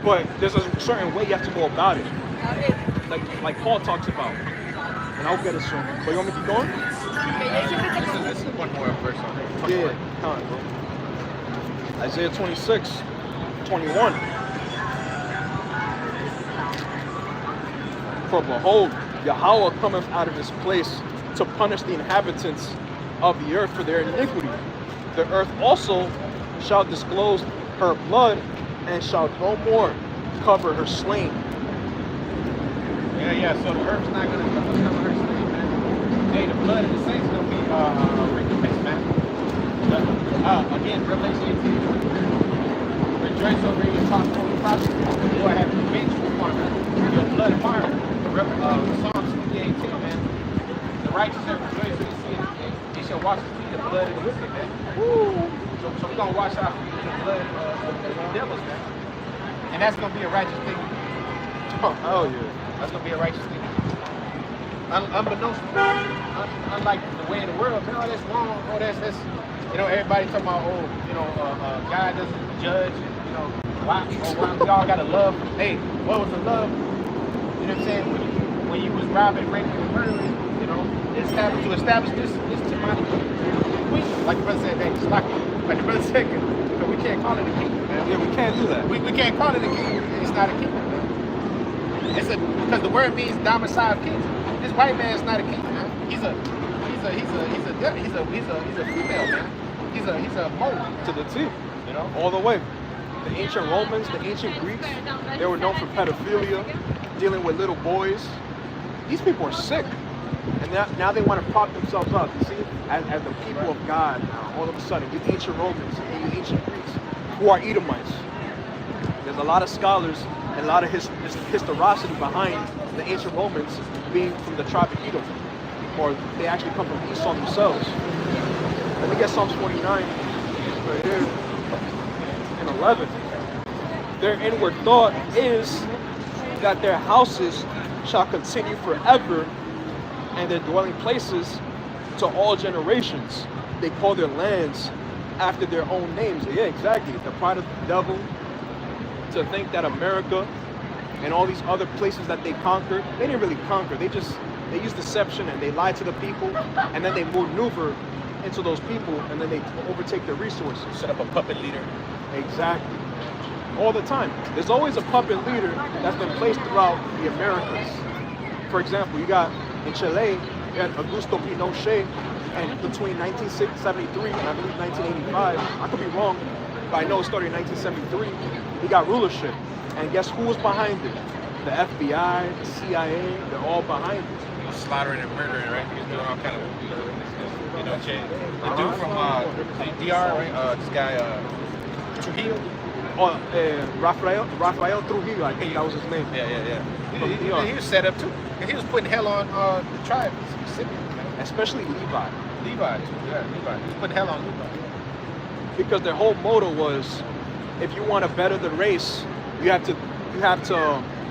But there's a certain way you have to go about it. Like Paul talks about. And I'll get it soon. But you want me to keep going? This is one more verse on it. Yeah, come on, bro. Isaiah 26:21. For behold, Yahweh cometh out of his place to punish the inhabitants of the earth for their iniquity. The earth also shall disclose her blood, and shall no more cover her slain. Yeah, so the earth's not going to cover her slain, man. Hey, the blood of the saints is going to be recompensed, man. Again, Revelation 18. Rejoice over your prosperous prophecy. The Lord hath revenged upon Your blood and fire. Psalms 58:10, man. The righteous have rejoiced when they see it. They shall wash the feet of the blood of the wicked, man. So we're gonna wash our feet with the blood of the devils, man. And that's gonna be a righteous thing. Oh, hell yeah. That's gonna be a righteous thing. Unbeknownst, unlike the way of the world, man, oh, that's wrong. Oh, that's everybody talking about, God doesn't judge. Why we all gotta love. Hey, what was the love? You know what I'm saying? When you was robbing, raping, and murdering, to establish this demonic queen. Like the brother said, hey, like the brother said, because we can't call it a kingdom, man. Yeah, we can't do that. We can't call it a kingdom. It's not a kingdom, man. Because the word means domicile king. This white man is not a king, man. He's a female, man. He's a mole. To the T. All the way. The ancient Romans, the ancient Greeks, they were known for pedophilia, dealing with little boys. These people are sick. And now they want to prop themselves up, you see, as the people of God now, all of a sudden, the ancient Romans and the ancient Greeks, who are Edomites. There's a lot of scholars and a lot of historicity behind the ancient Romans being from the tribe of Edom, or they actually come from Esau themselves. Let me get Psalms 49 right here. 11. Their inward thought is that their houses shall continue forever, and their dwelling places to all generations. They call their lands after their own names. Yeah, exactly. The pride of the devil, to think that America and all these other places that they conquered, they didn't really conquer. They used deception and they lied to the people, and then they maneuver into those people, and then they overtake their resources. Set up a puppet leader. Exactly. All the time. There's always a puppet leader that's been placed throughout the Americas. For example, you got in Chile, you had Augusto Pinochet, and between 1973 and I believe 1985, I could be wrong, but I know it started in 1973, he got rulership. And guess who was behind it? The FBI, the CIA, they're all behind it. Slaughtering and murdering, right? He's doing all kind of, change. The dude from the DR, right? This guy, Trujillo. Rafael Trujillo, I think that was his name. Yeah. He was set up too. And he was putting hell on the tribe, especially Levi. Levi. He was putting hell on Levi. Because their whole motto was, if you want to better the race, you have to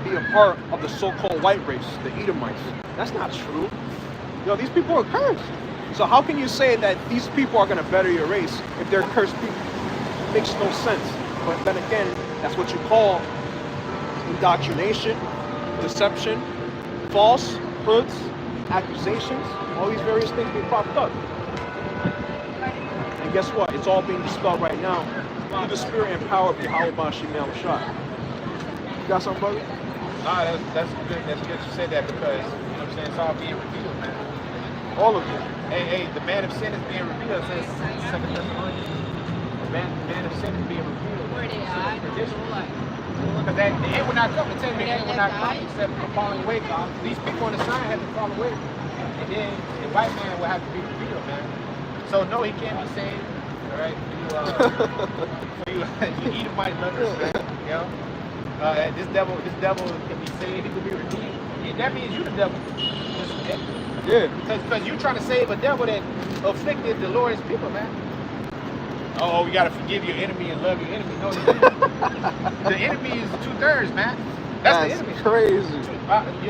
be a part of the so-called white race, the Edomites. That's not true. These people are cursed. So how can you say that these people are going to better your race if they're cursed people? It makes no sense. But then again, that's what you call indoctrination, deception, falsehoods, accusations, all these various things being propped up. And guess what? It's all being dispelled right now through the spirit and power of Yahweh Bashim El Shah. You got something, brother? Nah, that's good. That's good you said that because, it's all being revealed, man. All of it. Hey, the man of sin is being revealed, says 2 Thessalonians. The man of sin is being revealed. Because the end will not come. The end will not come except for falling away. These people on the side have to fall away. And then the white man will have to be revealed, man. So no, he can't be saved. All right? You Edomite lovers, man. This devil can be saved. He can be redeemed. That means you the devil. Yeah. Because you're trying to save a devil that afflicted the Lord's people, man. Oh, you gotta forgive your enemy and love your enemy. No, the enemy is 2/3, man. That's the enemy. Crazy.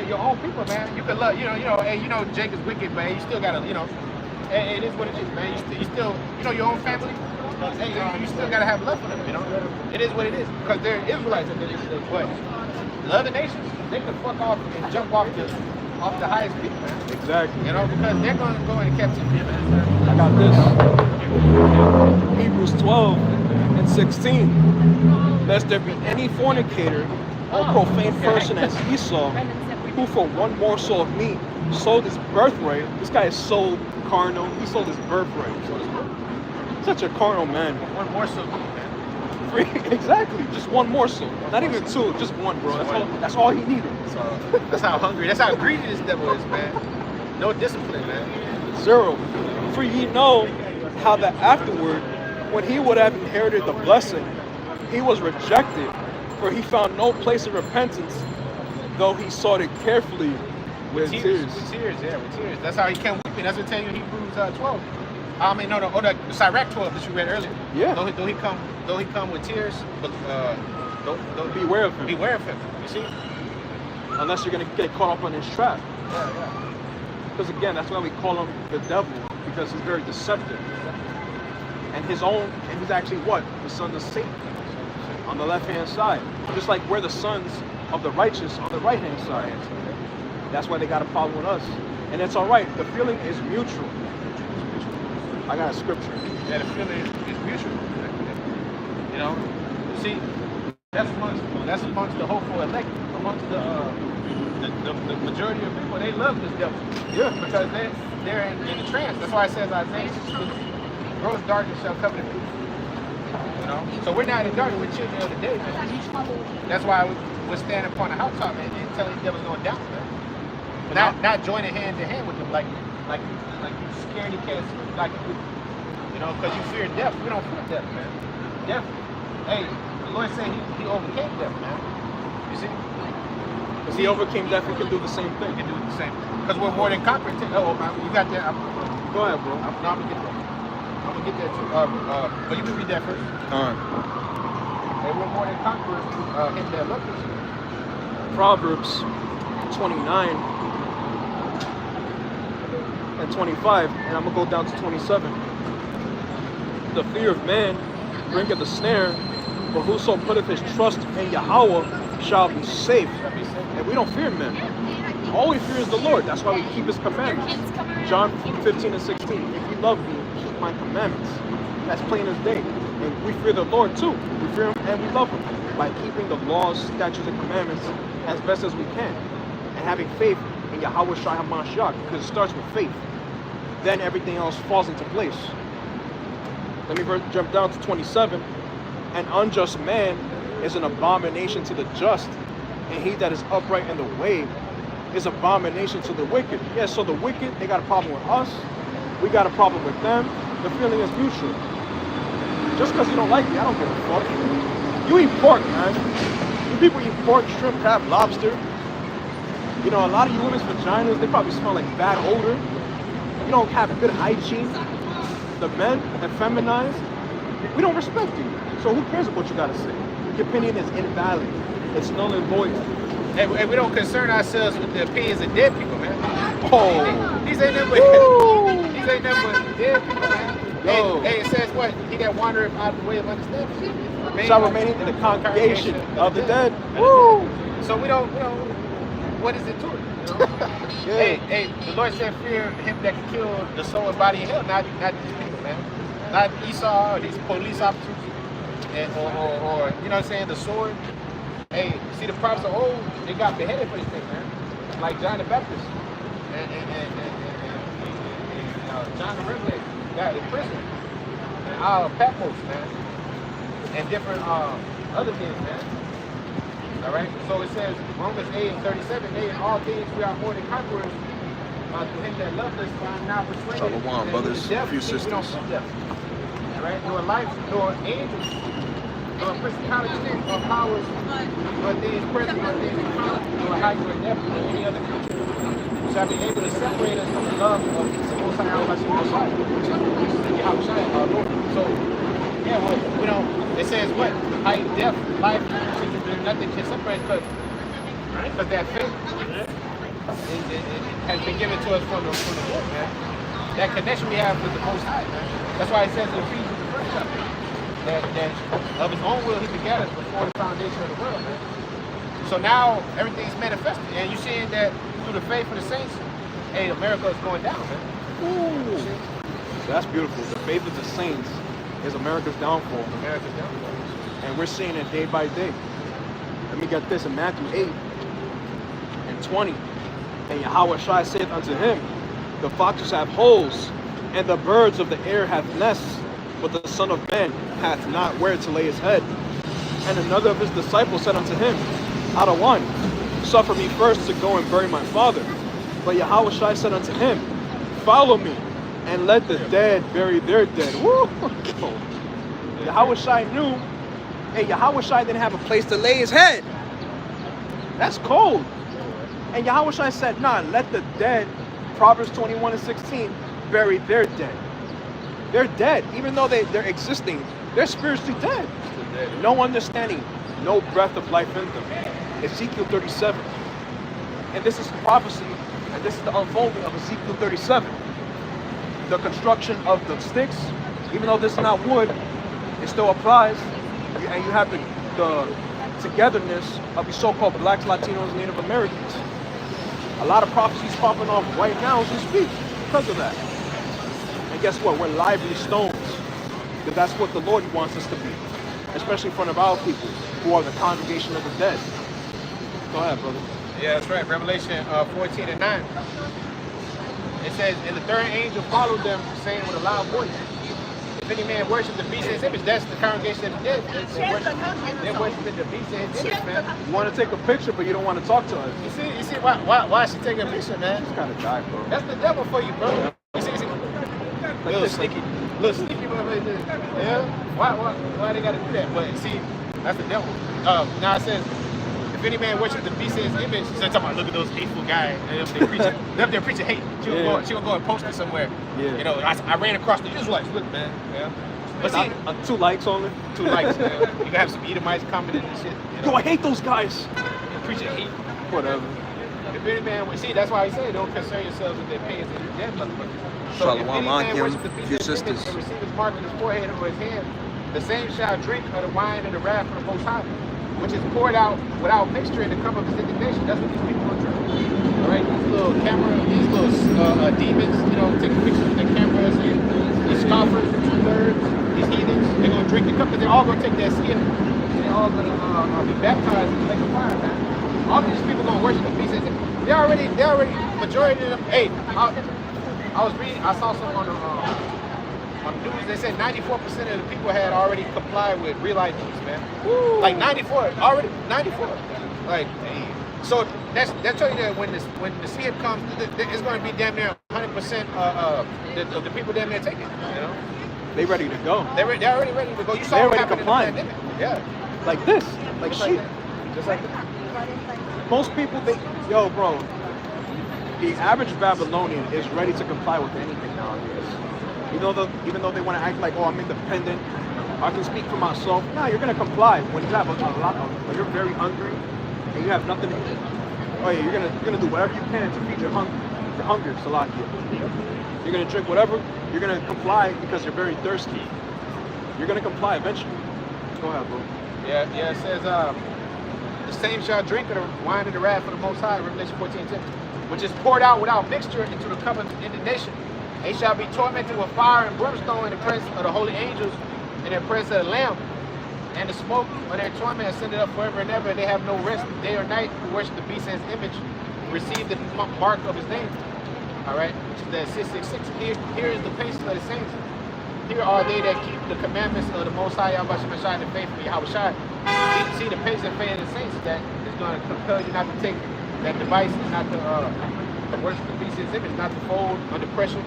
Your own people, man. You can love, hey, Jake is wicked, man. You still gotta, hey, it is what it is, man. You still, your own family. Hey, you still gotta have love for them, It is what it is. Because they're Israelites at the end of the day. But the other nations, they can fuck off and jump off the highest peak, man. Exactly. Because they're going to go into captivity, man. I got this. Hebrews 12:16. Lest there be any fornicator or profane person as Esau, who for one morsel of meat sold his birthright. This guy is so carnal. He sold his birthright. Such a carnal man. One morsel of meat, man. Exactly. Just one morsel. Not even two. Just one, bro. That's all he needed. That's how hungry. That's how greedy this devil is, man. No discipline, man. 0. For ye know how that afterward, when he would have inherited the blessing, he was rejected, for he found no place of repentance, though he sought it carefully with tears. With tears, yeah, with tears. That's how he came weeping. That's what tell you in Hebrews 12. I mean, the Sirach 12 that you read earlier. Yeah. Though he come with tears, but don't Beware of him. Beware of him. You see? Unless you're gonna get caught up on his trap. Yeah. Because again, that's why we call him the devil, because he's very deceptive. And he's actually what? The son of Satan on the left-hand side. Just like we're the sons of the righteous on the right-hand side. That's why they got a problem with us. And it's all right. The feeling is mutual. I got a scripture. Yeah, the feeling is mutual. You know? See, that's amongst the hopeful elect, amongst the majority of people. They love this devil. Yeah. Because they're in a trance. That's why it says Isaiah, gross darkness shall cover the people. You know? So we're not in darkness, we're children of the day, man. That's why we're standing upon the housetop and telling the devil's going down, man. Not joining hand to hand with them like you scaredy cats, like you know, because you fear death. We don't fear death, man. Death. Hey, the Lord said he overcame death, man. You see? Because he overcame death, he can do the same thing. He can do the same. Because we're more than conquerors. Oh, you got that? Go ahead, bro. I'm gonna get that. I'm gonna get that too. But you can read that first. All right. Hey, we're more than conquerors. Him that loved us. Proverbs 29 and 25, and I'm gonna go down to 27. The fear of man bringeth a snare, but whoso putteth his trust in Yahweh shall be safe. And we don't fear men. All we fear is the Lord. That's why we keep his commandments. John 15 and 16. If you love me, keep my commandments. That's plain as day. And we fear the Lord too. We fear him and we love him by keeping the laws, statutes, and commandments as best as we can. And having faith in Yahweh Shai HaMashiach, because it starts with faith. Then everything else falls into place. Let me jump down to 27. An unjust man is an abomination to the just, and he that is upright in the way is abomination to the wicked. Yeah, so the wicked, they got a problem with us. We got a problem with them. The feeling is mutual. Just because you don't like me, I don't give a fuck. You eat pork, man. You people eat pork, shrimp, crab, lobster. You know, a lot of you women's vaginas, they probably smell like bad odor. You don't have good hygiene. The men, effeminized, we don't respect you. So who cares what you gotta say? Your opinion is invalid. It's null and void. Hey, we don't concern ourselves with the opinions of dead people, man. Oh. These ain't nothing but dead people, man. Yo. Hey, it says what? He that wandereth out of the way of understanding Shall remain in the congregation of the dead. Woo. So we don't, what is it to it? You know? Yeah. Hey, the Lord said fear him that can kill the soul and body in hell, not these people, man. Not Esau or these police officers, or you know what I'm saying, the sword. Hey, see the prophets of old, they got beheaded for this thing, man. Like John the Baptist and John the Revelator got in prison. And Patmos, man. And different other things, man. All right. So it says Romans 8:37. Nay, in all things we are more than conquerors through him that loved us. For I'm now persuaded. Shalom, brothers, death, a few we don't sisters. see death. All right. Nor life, nor angels, nor principalities, nor powers, nor things present, nor things to come, nor height, nor depth, nor any other creature shall be able to separate us from the love of the Most High Allah, which is Yahweh, our Lord. So, yeah, well, we don't. It says what? Height, depth, life, nothing can separate us, because that faith it has been given to us from the Lord, man. That connection we have with the Most High, man. That's why it says in Ephesians, the first chapter, that of his own will he begat us before the foundation of the world, man. So now everything's manifested, and you're seeing that through the faith of the saints, hey, America is going down, man. Ooh. So that's beautiful. The faith of the saints is America's downfall. America's downfall. And we're seeing it day by day. Let me get this in Matthew 8 and 20. And Yahweh Shai saith unto him, the foxes have holes, and the birds of the air have nests, but the Son of Man hath not where to lay his head. And another of his disciples said unto him, Adawan, suffer me first to go and bury my father. But Yahweh Shai said unto him, follow me, and let the dead bury their dead. Woo! Yahweh Shai knew, hey, Yahweh Shai didn't have a place to lay his head. That's cold. And Yahushua said, nah, let the dead, Proverbs 21:16, bury their dead. They're dead. Even though they're existing, they're spiritually dead. No understanding, no breath of life in them. Ezekiel 37. And this is prophecy, and this is the unfolding of Ezekiel 37. The construction of the sticks, even though this is not wood, it still applies. And you have the togetherness of the so-called blacks, Latinos, Native Americans. A lot of prophecies popping off right now as we speak because of that. And guess what? We're lively stones. Because that's what the Lord wants us to be. Especially in front of our people, who are the congregation of the dead. Go ahead, brother. Yeah, that's right. Revelation 14:9. It says, and the third angel followed them, saying with a loud voice, if any man worship the beast and his image, that's the congregation of the dead. They're worshiping the beast and his image, man. You want to take a picture, but you don't want to talk to us. You see why is she taking a picture, man? It's kind of die, bro. That's the devil for you, bro. You see. Like Little this, sneaky, motherfucker. Yeah. Why they gotta do that? But see, that's the devil. Now it says, if any man worship the beast in his image, so talking about look at those hateful guys. They're preaching hate. She gonna go and post it somewhere. Yeah. You know, I ran across the Israelites. Look, man. Yeah. But see, 2 likes only. 2 likes. Man. You can have some Edomites commenting and shit. You know? Yo, I hate those guys. Preaching hate. Whatever. If any man, see, that's why he said, don't concern yourselves with their pains and dead motherfuckers. So Shalom, if any man Akim, worship the beast few in his image sisters. and receive his mark on his forehead or his hand, the same shall drink of the wine and the wrath of the Most High, which is poured out without mixture in the cup of his indignation. That's what these people are drink. All right, these little demons, you know, taking pictures with their cameras, and these scoffers, the 2/3, these heathens, they're gonna drink the cup because they're all gonna take their skin, and they're all gonna be baptized in the lake of fire. Man. All these people gonna worship the beast. They already, majority of them. Hey, I was reading, I saw something on the news. They said 94% of the people had already complied with real IDs, man. Woo. Like 94, already 94. Like, damn. So that tells you that when the seed comes, it's going to be damn near 100% of the people damn near taking it. You know, They ready to go. they're already ready to go. You saw They're what already happened in the complying. pandemic. Yeah, Like this. Like just sheep. like that. Just like that. Most people think, yo, bro, the average Babylonian is ready to comply with anything nowadays. Even though they want to act like, oh, I'm independent, I can speak for myself. No, you're gonna comply when you have when you're very hungry and you have nothing to eat. Oh yeah, you're gonna do whatever you can to feed your hunger, Salakia. You're gonna drink whatever. You're gonna comply because you're very thirsty. You're gonna comply eventually. Go ahead, bro. Yeah. It says, the same shall drink of the wine of the wrath of the Most High, Revelation 14:10, which is poured out without mixture into the cup of indignation. They shall be tormented with fire and brimstone in the presence of the holy angels, in the presence of the Lamb. And the smoke of their torment ascended up forever and ever, and they have no rest day or night who worship the beast and his image, receive the mark of his name. All right, which is that 666. Here is the patience of the saints. Here are they that keep the commandments of the Most High, Yahweh Shai, and faith of Yahweh Shai. See the patience and faith of the saints that is going to compel you not to take that device and not to worship the beast and his image, not to fold under pressure.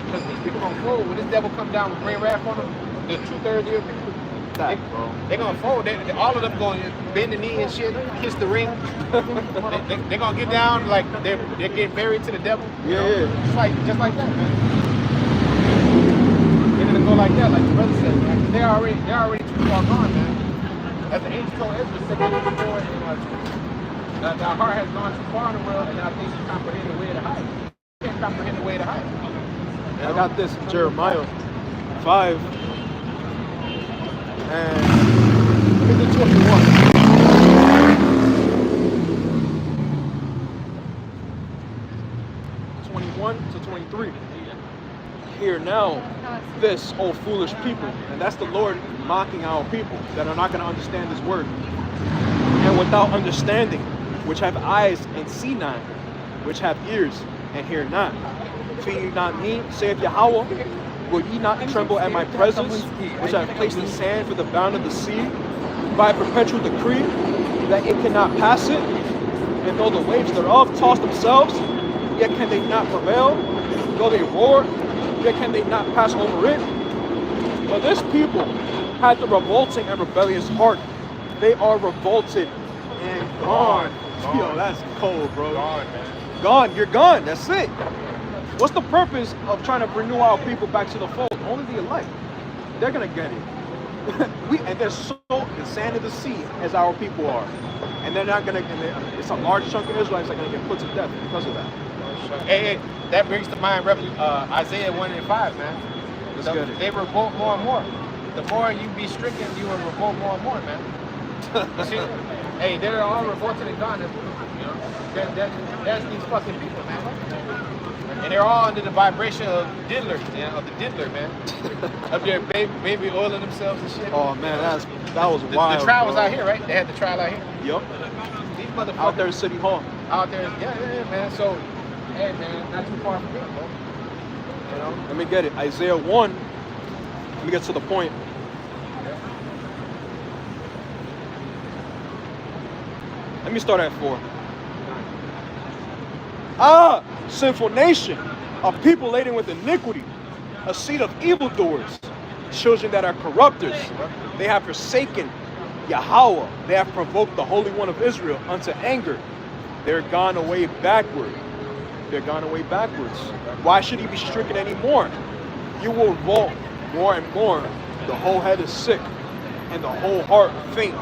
Because these people gonna fold when this devil come down with rain wrath on them. The 2/3 of people, they're gonna fold. All of them going to bend the knee and shit, kiss the ring. They're gonna get down like they're getting married to the devil. You know? Yeah. Just like that, man. They're gonna go like that, like the brother said, man. They're already too far gone, man. As the angel told Ezra, 2 before, and our heart has gone too far in the world, and I think you comprehend the way to hide. You can't comprehend the way to hide. I got this, Jeremiah 5 and look at 21. 21 to 23. Hear now this, O foolish people, and that's the Lord mocking our people that are not going to understand His word. And without understanding, which have eyes and see not, which have ears and hear not. Fear ye not me, saith Yahweh. Will ye not tremble at my presence, which I have placed in sand for the bound of the sea, by a perpetual decree, that it cannot pass it? And though the waves thereof toss themselves, yet can they not prevail. Though they roar, yet can they not pass over it. But this people had the revolting and rebellious heart. They are revolted and gone. Yo, that's cold, bro. Gone, man. Gone. You're gone. That's it. What's the purpose of trying to renew our people back to the fold? Only the elect. They're gonna get it. And they're so the sand of the sea as our people are, and they're not gonna. It's a large chunk of Israelites that are gonna get put to death because of that. Hey, that brings to mind Isaiah 1:5, man. Let's get it. They revolt more and more. The more you be stricken, you will revolt more and more, man. You see? Hey, they're all revolted and gone. You know, that's these fucking people, man. And they're all under the vibration of diddler, of the diddler, man. Up there, baby oiling themselves and shit. Oh man, that was wild. The trial was bro. out here, right? They had the trial out here. Yup. These motherfuckers Out there at City Hall. out there, yeah, man. So, hey, man, not too far from here, bro. You know. Let me get it. Isaiah 1. Let me get to the point. Let me start at 4. Sinful nation, a people laden with iniquity, a seed of evildoers, children that are corrupters. They have forsaken Yahweh. They have provoked the Holy One of Israel unto anger. They're gone away backward. They're gone away backwards. Why should he be stricken anymore? You will revolt more and more. The whole head is sick, and the whole heart faint.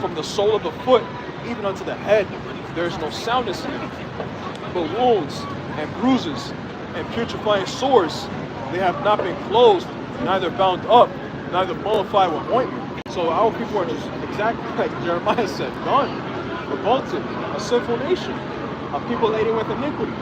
From the sole of the foot even unto the head, there is no soundness in it. But wounds and bruises and putrefying sores, they have not been closed, neither bound up, neither mollified with ointment. So our people are just exactly like Jeremiah said, gone, revolted, a sinful nation, a people laden with iniquity.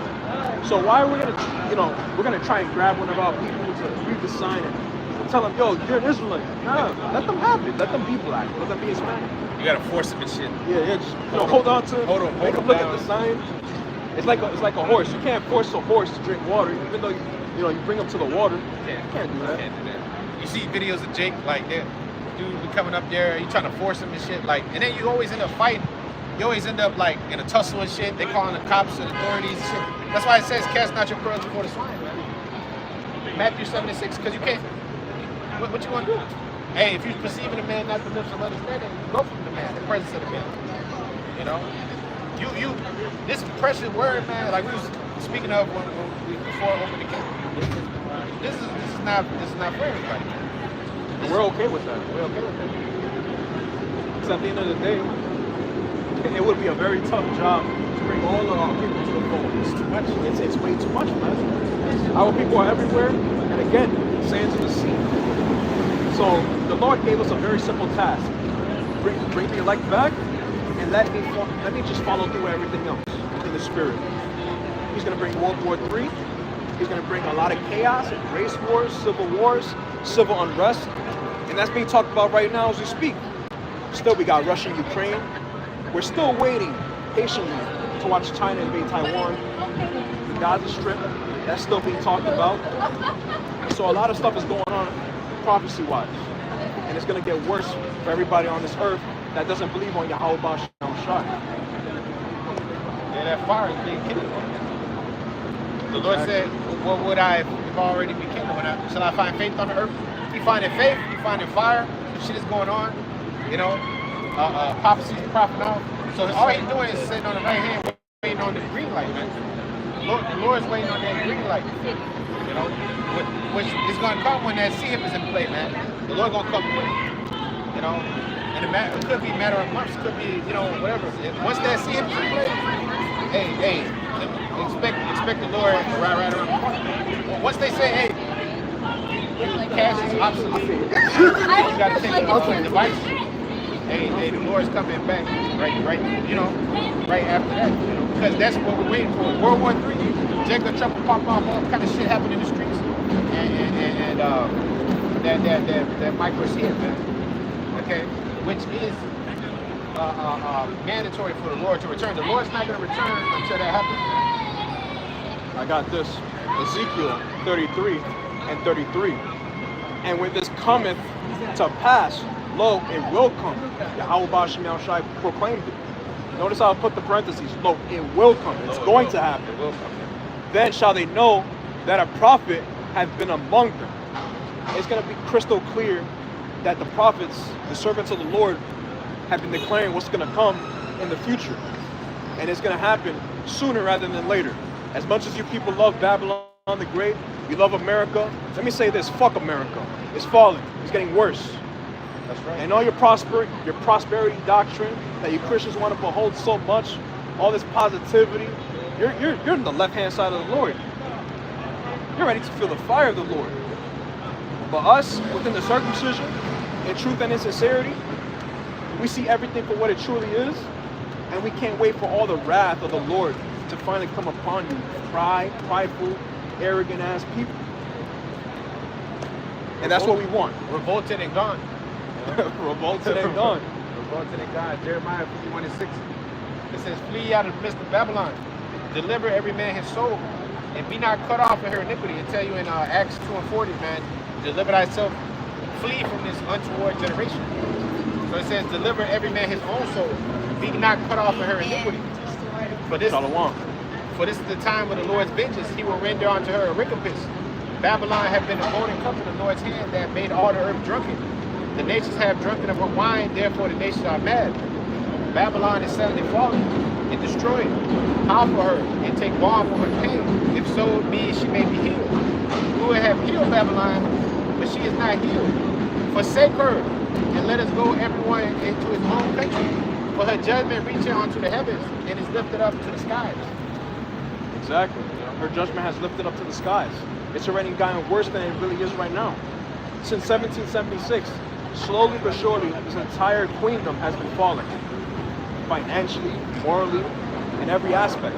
So why are we gonna, we're gonna try and grab one of our people to read the sign and tell them, yo, you're an Israelite. Nah, let them have it. Let them be black. Let them be Hispanic. You gotta force them and shit. Yeah, just hold on to it. Make them look at the sign. It's like a horse. You can't force a horse to drink water, even though you bring them to the water. You can't do that. You see videos of Jake like that. Dude be coming up there, you trying to force him and shit. Like, and then you always end up fighting. You always end up like in a tussle and shit. They calling the cops and authorities and shit. That's why it says cast not your pearls before the swine, man. Matthew 7:6, because you can't. What you gonna do? Hey, if you're perceiving a man not the lips of understanding, go from the man, the presence of the man. You know? You this precious word, man, like we was speaking of when we before open the camp. This is not for everybody. And we're okay with that. We're okay with that. Because at the end of the day, it would be a very tough job to bring all of our people to the fold. It's too much. It's way too much, man. Our people are everywhere, and again, sands of the sea. So the Lord gave us a very simple task: bring the elect back, and let me just follow through everything else in the spirit. He's going to bring World War III. He's going to bring a lot of chaos, race wars, civil unrest, and that's being talked about right now as we speak. Still, we got Russia and Ukraine. We're still waiting patiently to watch China invade Taiwan. The Gaza Strip, that's still being talked about. So a lot of stuff is going on prophecy-wise, and it's going to get worse for everybody on this earth that doesn't believe on Yahweh B'Shem Shai. Yeah, that fire is being kindled. The Lord said, what would I if already be kindled? Shall I find faith on the earth? He finding faith, he finding fire, shit is going on, you know, prophecies propping out. So all he's doing is sitting on the right hand, waiting on the green light, man. The Lord's waiting on that green light, you know, which is going to come when that sea is in play, man. The Lord going to come quick, you know. And it could be a matter of months, could be, you know, whatever. Once that sea is in play, hey, expect the Lord right around the corner. Once they say, hey, cash is obsolete, you got to take the device. Hey, the Lord's coming back, right, you know, right after that, you know, because that's what we're waiting for. World War III, Jacob trouble pop off, all kind of shit happen in the streets, and that micro here, man, okay, which is mandatory for the Lord to return. The Lord's not going to return until that happens. I got this, Ezekiel 33 and 33. And when this cometh to pass, lo, it will come. Yahweh B'Shem Shai proclaimed it. Notice how I put the parentheses. Lo, it will come. It's going to happen. It will come. Then shall they know that a prophet has been among them. It's going to be crystal clear that the prophets, the servants of the Lord, have been declaring what's going to come in the future. And it's going to happen sooner rather than later. As much as you people love Babylon the Great, you love America, let me say this, fuck America. It's falling. It's getting worse. That's right. And all your prosperity doctrine that you Christians want to behold so much, all this positivity, you're on the left-hand side of the Lord. You're ready to feel the fire of the Lord. But us, within the circumcision, in truth and in sincerity, we see everything for what it truly is, and we can't wait for all the wrath of the Lord to finally come upon you, prideful, arrogant-ass people. And that's what we want. Revolted and gone. Revolted and gone. Revolted and gone. Jeremiah 51:6. It says, flee out of the midst of Babylon. Deliver every man his soul. And be not cut off in her iniquity. It tell you in Acts 2:40, man, deliver thyself, flee from this untoward generation. So it says, deliver every man his own soul. Be not cut off in her iniquity. For this is the time of the Lord's vengeance. He will render unto her a recompense. Babylon have been the golden cup in the Lord's hand that made all the earth drunken. The nations have drunken of her wine, therefore the nations are mad. Babylon is suddenly fallen and destroyed. Howl for her and take balm for her pain, if so be she may be healed. We will have healed Babylon, but she is not healed. Forsake her and let us go everyone into his own country. For her judgment reacheth unto the heavens and is lifted up to the skies. Exactly. Her judgment has lifted up to the skies. It's already gotten worse than it really is right now. Since 1776, slowly but surely, this entire queendom has been falling. Financially, morally, in every aspect.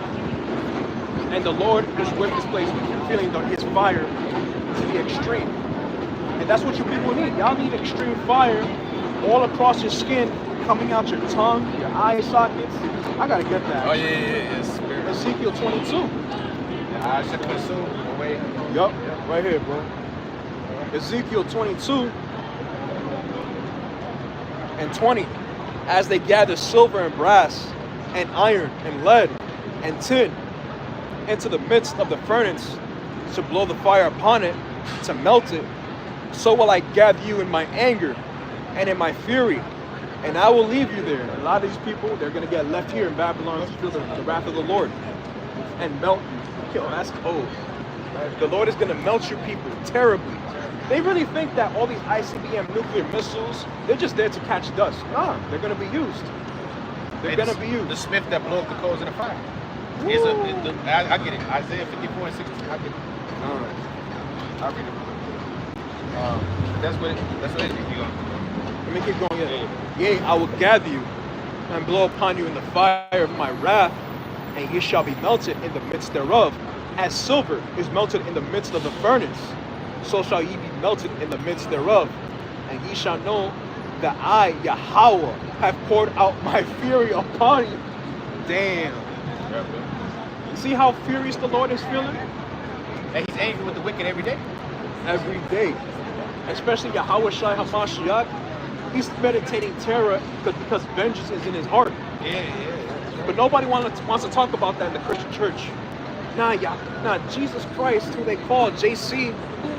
And the Lord is with this place, feeling his fire to the extreme. And that's what you people need. Y'all need extreme fire all across your skin, coming out your tongue, your eye sockets. I gotta get that. Oh, yeah. Spirit. Ezekiel 22. I should consume away. Yup, right here, bro. Ezekiel 22 and 20. As they gather silver and brass and iron and lead and tin into the midst of the furnace to blow the fire upon it, to melt it, so will I gather you in my anger and in my fury, and I will leave you there. A lot of these people, they're going to get left here in Babylon to feel the wrath of the Lord and melt you. Yo, that's cold. The Lord is going to melt your people terribly. They really think that all these ICBM nuclear missiles, they're just there to catch dust. Nah, they're going to be used. They're going to be used. The smith that blows the coals in the fire. I get it. Isaiah 54:16. I get it. All right. I read it. That's what it is. Let me keep going. Yea, I will gather you and blow upon you in the fire of my wrath, and ye shall be melted in the midst thereof. As silver is melted in the midst of the furnace, so shall ye be melted in the midst thereof. And ye shall know that I, Yahweh, have poured out my fury upon you. Damn. You see how furious the Lord is feeling? And he's angry with the wicked every day. Every day. Especially Yahweh Shai HaMashiach. He's meditating terror because vengeance is in his heart. Yeah. But nobody wants to talk about that in the Christian church. Nah, Jesus Christ, who they call JC,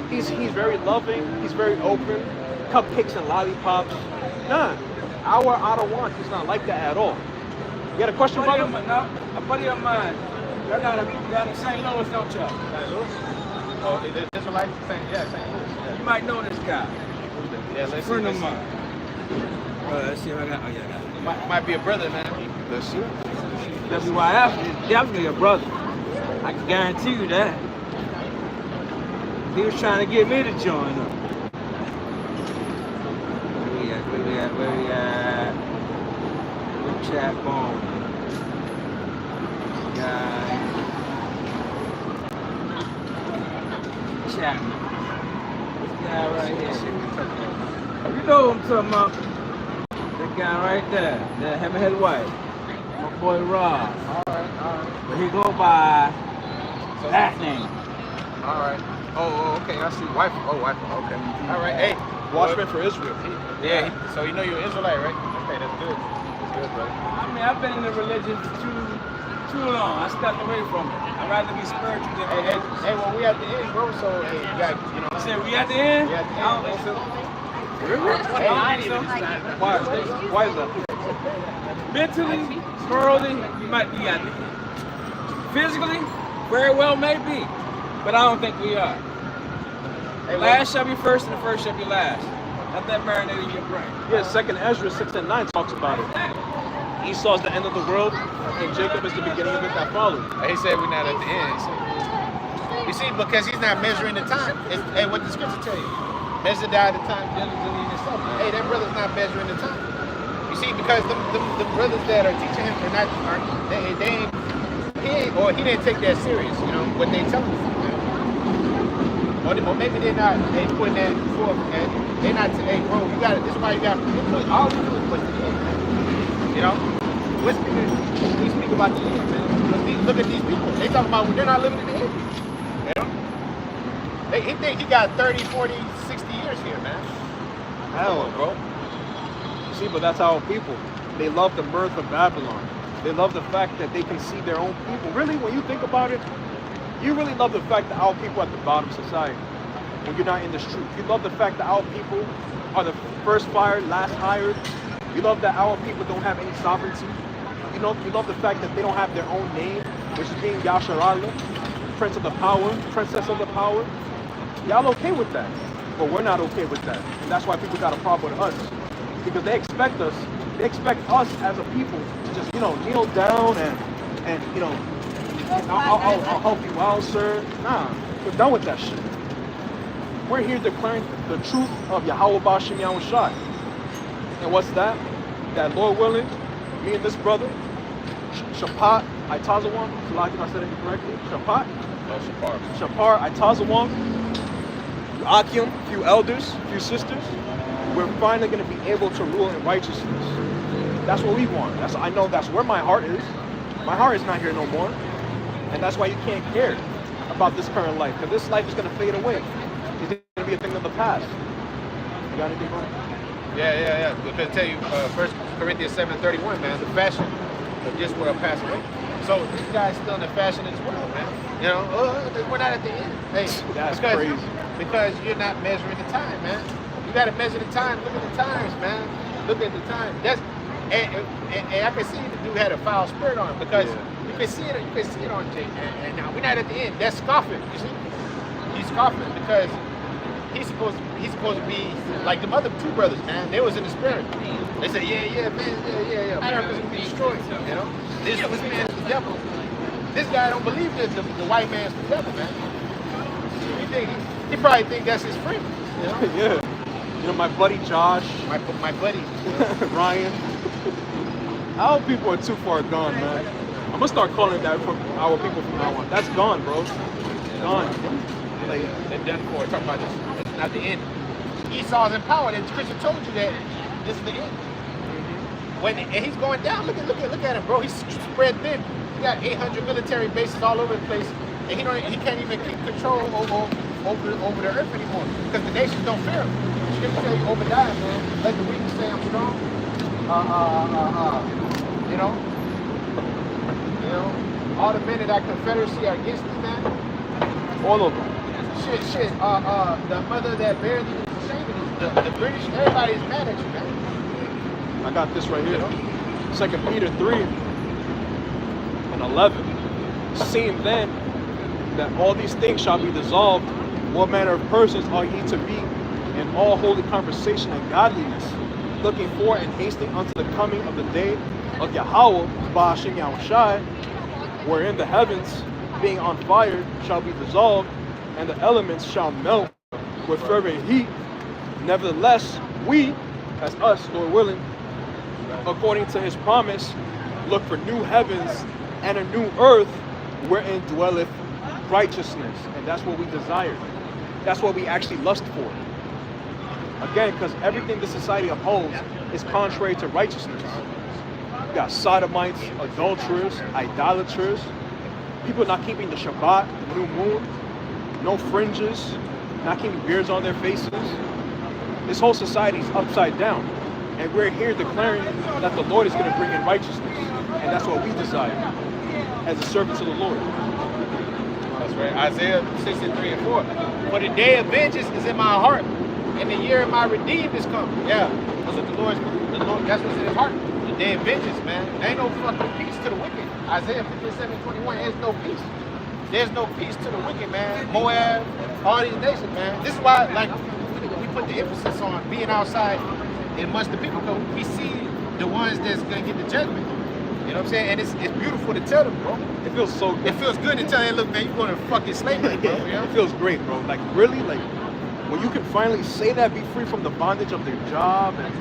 he's very loving, he's very open, cupcakes and lollipops. Nah, our Ottawa, he's not like that at all. You got a question, brother? A buddy of mine, y'all got in St. Louis, don't y'all? St. Louis? Oh, is it Israelites? St. Louis. Yeah. You might know this guy. Yeah, let's Friend see. of mine. Let's see if I got. Oh yeah, I got it. Might be a brother, man. Let's see. That's why I asked you. Definitely a brother. I can guarantee you that. He was trying to get me to join up. Where we at? Good chat phone. Guys. Chat. This guy right here. You know what I'm talking about. That guy right there. That hammerhead white. My boy Rob. Alright. But he go by that name. Alright. Oh, okay, I see. Wife. Okay. Alright, hey. Watchman for Israel. Yeah, so you know you're an Israelite, right? Okay, that's good. That's good, brother. I mean, I've been in the religion for too long. I stepped away from it. I'd rather be spiritual than religious. Hey, well, we at the end, bro, so, hey, you got, you know. You said we at the end? We at the end, I don't think so. Really? I don't think so. Why is that? Mentally, Morally, you might be at the end. Physically, very well may be, but I don't think we are. Hey, Last shall be first, and the first shall be last. Let that marinate in your brain. Yeah, 2nd Ezra 6 and 9 talks about it. Esau's the end of the world, and Jacob is the beginning of it that followed. He said we're not at the end. You see, because he's not measuring the time. Hey, what the scripture tell you? Measure out the time diligently in yourself. Hey, that brother's not measuring the time. You see, because the brothers that are teaching him are not, he didn't take that serious, you know, what they tell him. Or maybe they're not putting that forth, and they're not saying, hey, bro, you got it. This is why you got it. All you do is push the end, man. You know? We speak about the end, man. Look at these people. They talking about they're not living in the end. You know? He think he got 30, 40, 60 years here, man. Hell, bro. See, but that's our people. They love the mirth of Babylon. They love the fact that they can see their own people. Really, when you think about it, you really love the fact that our people are at the bottom of society. When you're not in this truth, you love the fact that our people are the first fired, last hired. You love that our people don't have any sovereignty. You love the fact that they don't have their own name, which is being Yasharallah, Prince of the Power, Princess of the Power. Y'all okay with that, but we're not okay with that, and that's why people got a problem with us, because they expect us as a people to just kneel down and I'll help you out, sir. Nah, we're done with that shit. We're here declaring the truth of Yahweh Bashim Yahushai. And what's that? That Lord willing, me and this brother, Shapat Itazawan, I said it correctly, Shapat? No, Shapar Itazawan, Akim, a few elders, a few sisters, we're finally going to be able to rule in righteousness. That's what we want. I know that's where my heart is. My heart is not here no more. And that's why you can't care about this current life, because this life is going to fade away. It's going to be a thing of the past. You got anything on it? Yeah. Because I tell you, 1 Corinthians 7:31, man, the fashion of this world pass away. So these guys still in the fashion of this world, man. You know, we're not at the end. Hey, that's crazy. Because you're not measuring the time, man. You got to measure the time. Look at the times, man. Look at the time. And I can see the dude had a foul spirit on him, because you can see it on Jake. And now we're not at the end. That's scoffing. You see, he's scoffing because he's supposed to be like the other two brothers, man. They was in the spirit. They said, yeah, man, yeah. America's gonna be destroyed. You know, this man is the devil. This guy don't believe that the white man's the devil, man. He probably think that's his friend. You know? Yeah. You know, my buddy Josh. My buddy. Ryan. Our people are too far gone, man. I'm gonna start calling it that for our people from now on. That's gone, bro. Gone. They're done for. Talking about this. It's not the end. Esau's in power. And Christian told you that this is the end. And he's going down. Look at him, bro. He's spread thin. He got 800 military bases all over the place, and he can't even keep control over the earth anymore, because the nations don't fear him. Scripture tell you, Obadiah, man, let the weak say I'm strong. You know, all the men of that confederacy are against me, man. All of them. Shit. The mother that barely was ashamed of you. The British, everybody is mad at you, man. I got this right here. 2 Peter 3:11. Seeing then that all these things shall be dissolved, what manner of persons are ye to be in all holy conversation and godliness, looking for and hasting unto the coming of the day of Yahweh Ba'ashim Yahushai, wherein the heavens, being on fire, shall be dissolved, and the elements shall melt with fervent heat. Nevertheless, we, as us, Lord willing, according to his promise, look for new heavens and a new earth wherein dwelleth righteousness. And that's what we desire. That's what we actually lust for. Again, because everything this society upholds is contrary to righteousness. You got sodomites, adulterers, idolaters, people not keeping the Shabbat, the new moon, no fringes, not keeping beards on their faces. This whole society is upside down. And we're here declaring that the Lord is going to bring in righteousness. And that's what we desire as the servants of the Lord. That's right. Isaiah 63:4. For the day of vengeance is in my heart, and the year of my redeemed is come. Yeah. That's what the Lord, that's what's in his heart. The They in vengeance, man. There ain't no fucking peace to the wicked. Isaiah 57:21, there's no peace. There's no peace to the wicked, man. Moab, all these nations, man. This is why, like, we put the emphasis on being outside and amongst the people, because we see the ones that's gonna get the judgment. You know what I'm saying? And it's beautiful to tell them, bro. It feels so good. It feels good to tell them, look, man, you going to fucking slavery, bro. You know? It feels great, bro. Like, really, like, when you can finally say that, be free from the bondage of their job and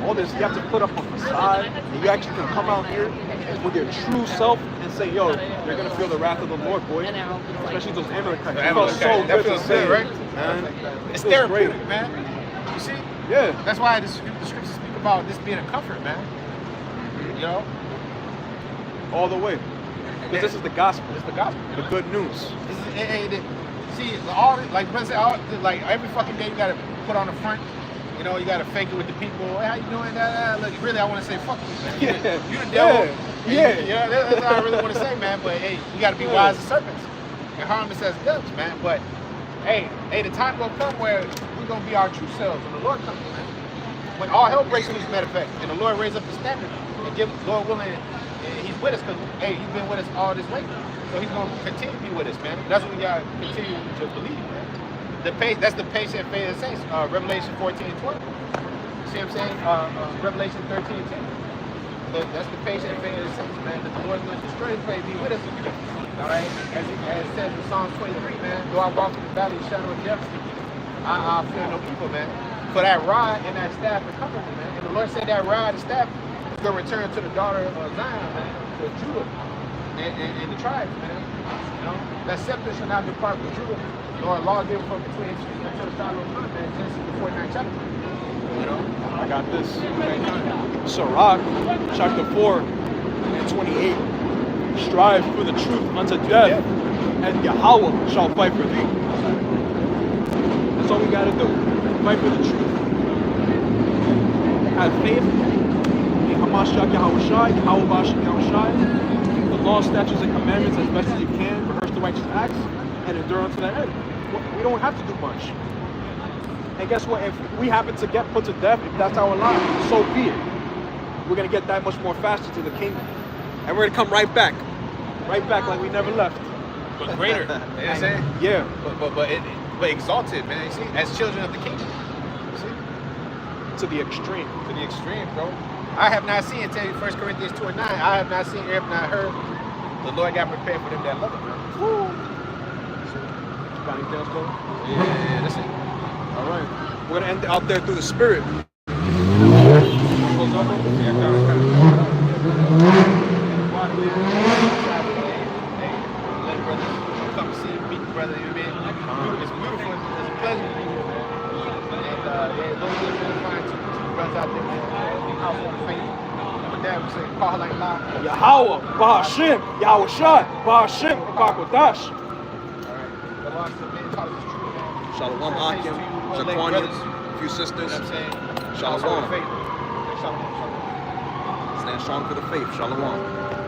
all this, you have to put up a facade, and you actually can come out here with your true self and say, yo, you're going to feel the wrath of the Lord, boy. Especially those Amalekites. It feels so That good feels to say, good, right? man. It's It feels therapeutic, great. man. You see? Yeah. That's why the scriptures speak about this being a comfort, man. You know? All the way. Because this is the gospel. It's the gospel. The good news. See, all like brother said, like every fucking day you gotta put on the front. You know, you gotta fake it with the people. Hey, how you doing? Look, really, I want to say fuck you, man. You the devil. Yeah. That's all I really want to say, man. But hey, you gotta be wise as serpents and harmless as doves, man. But hey, the time will come where we're gonna be our true selves when the Lord comes, man. When all hell breaks loose, matter of fact, and the Lord raise up the standard and give Lord willing. He's with us because, hey, he's been with us all this way. So he's going to continue to be with us, man. That's what we got to continue to believe, man. That's the patient faith of the saints. Revelation 14:20. See what I'm saying? Revelation 13:10. That's the patient faith of the saints, man. That the Lord's going to destroy his faith, be with us. All right? As it says in Psalms 23, man, though I walk in the valley of the shadow of death, I fear no evil, man. For that rod and that staff will comfort me, man. And the Lord said that rod and staff going to return to the daughter of Zion, man, to Judah and the tribes, man. You know, that scepter shall not depart from Judah, nor a lawgiver from between his feet until the child of man, man. Genesis the 49th chapter. You know, I got this. Sirach, chapter 4 and 28. Strive for the truth unto death, and Yahweh shall fight for thee. That's all we gotta do. Fight for the truth. Have faith. Hamashiach Yahushai, Yahweh Yahushai, the law, statutes, and commandments as best as you can, rehearse the righteous acts, and endure unto the end. We don't have to do much. And guess what? If we happen to get put to death, if that's our lot, so be it. We're going to get that much more faster to the kingdom. And we're going to come right back. Right back like we never left. but greater. You know what I'm saying? Yeah. But exalted, man. You see, as children of the kingdom. You see? To the extreme. To the extreme, bro. I have not seen, tell you 1 Corinthians 2:9, I have not seen, I have not heard. The Lord got prepared for them that love him, man. Woo. Got anything else, brother? Yeah, that's it. All right. We're going to end it out there through the Spirit. Come see, meet the brother, you know what I mean? It's beautiful, it's a pleasure to be here, man. And those are really fine two brothers out there, man. House on faith. With that, we say, call like la. Yahweh, Bahashim, Yahushai, Bahashim, Kakodash. Alright, the man taught us the truth, man. Shalom Akim, Zaquanians, a few sisters. You know what I'm saying? Shalom. Shalom. Stand strong for the faith. Shalom.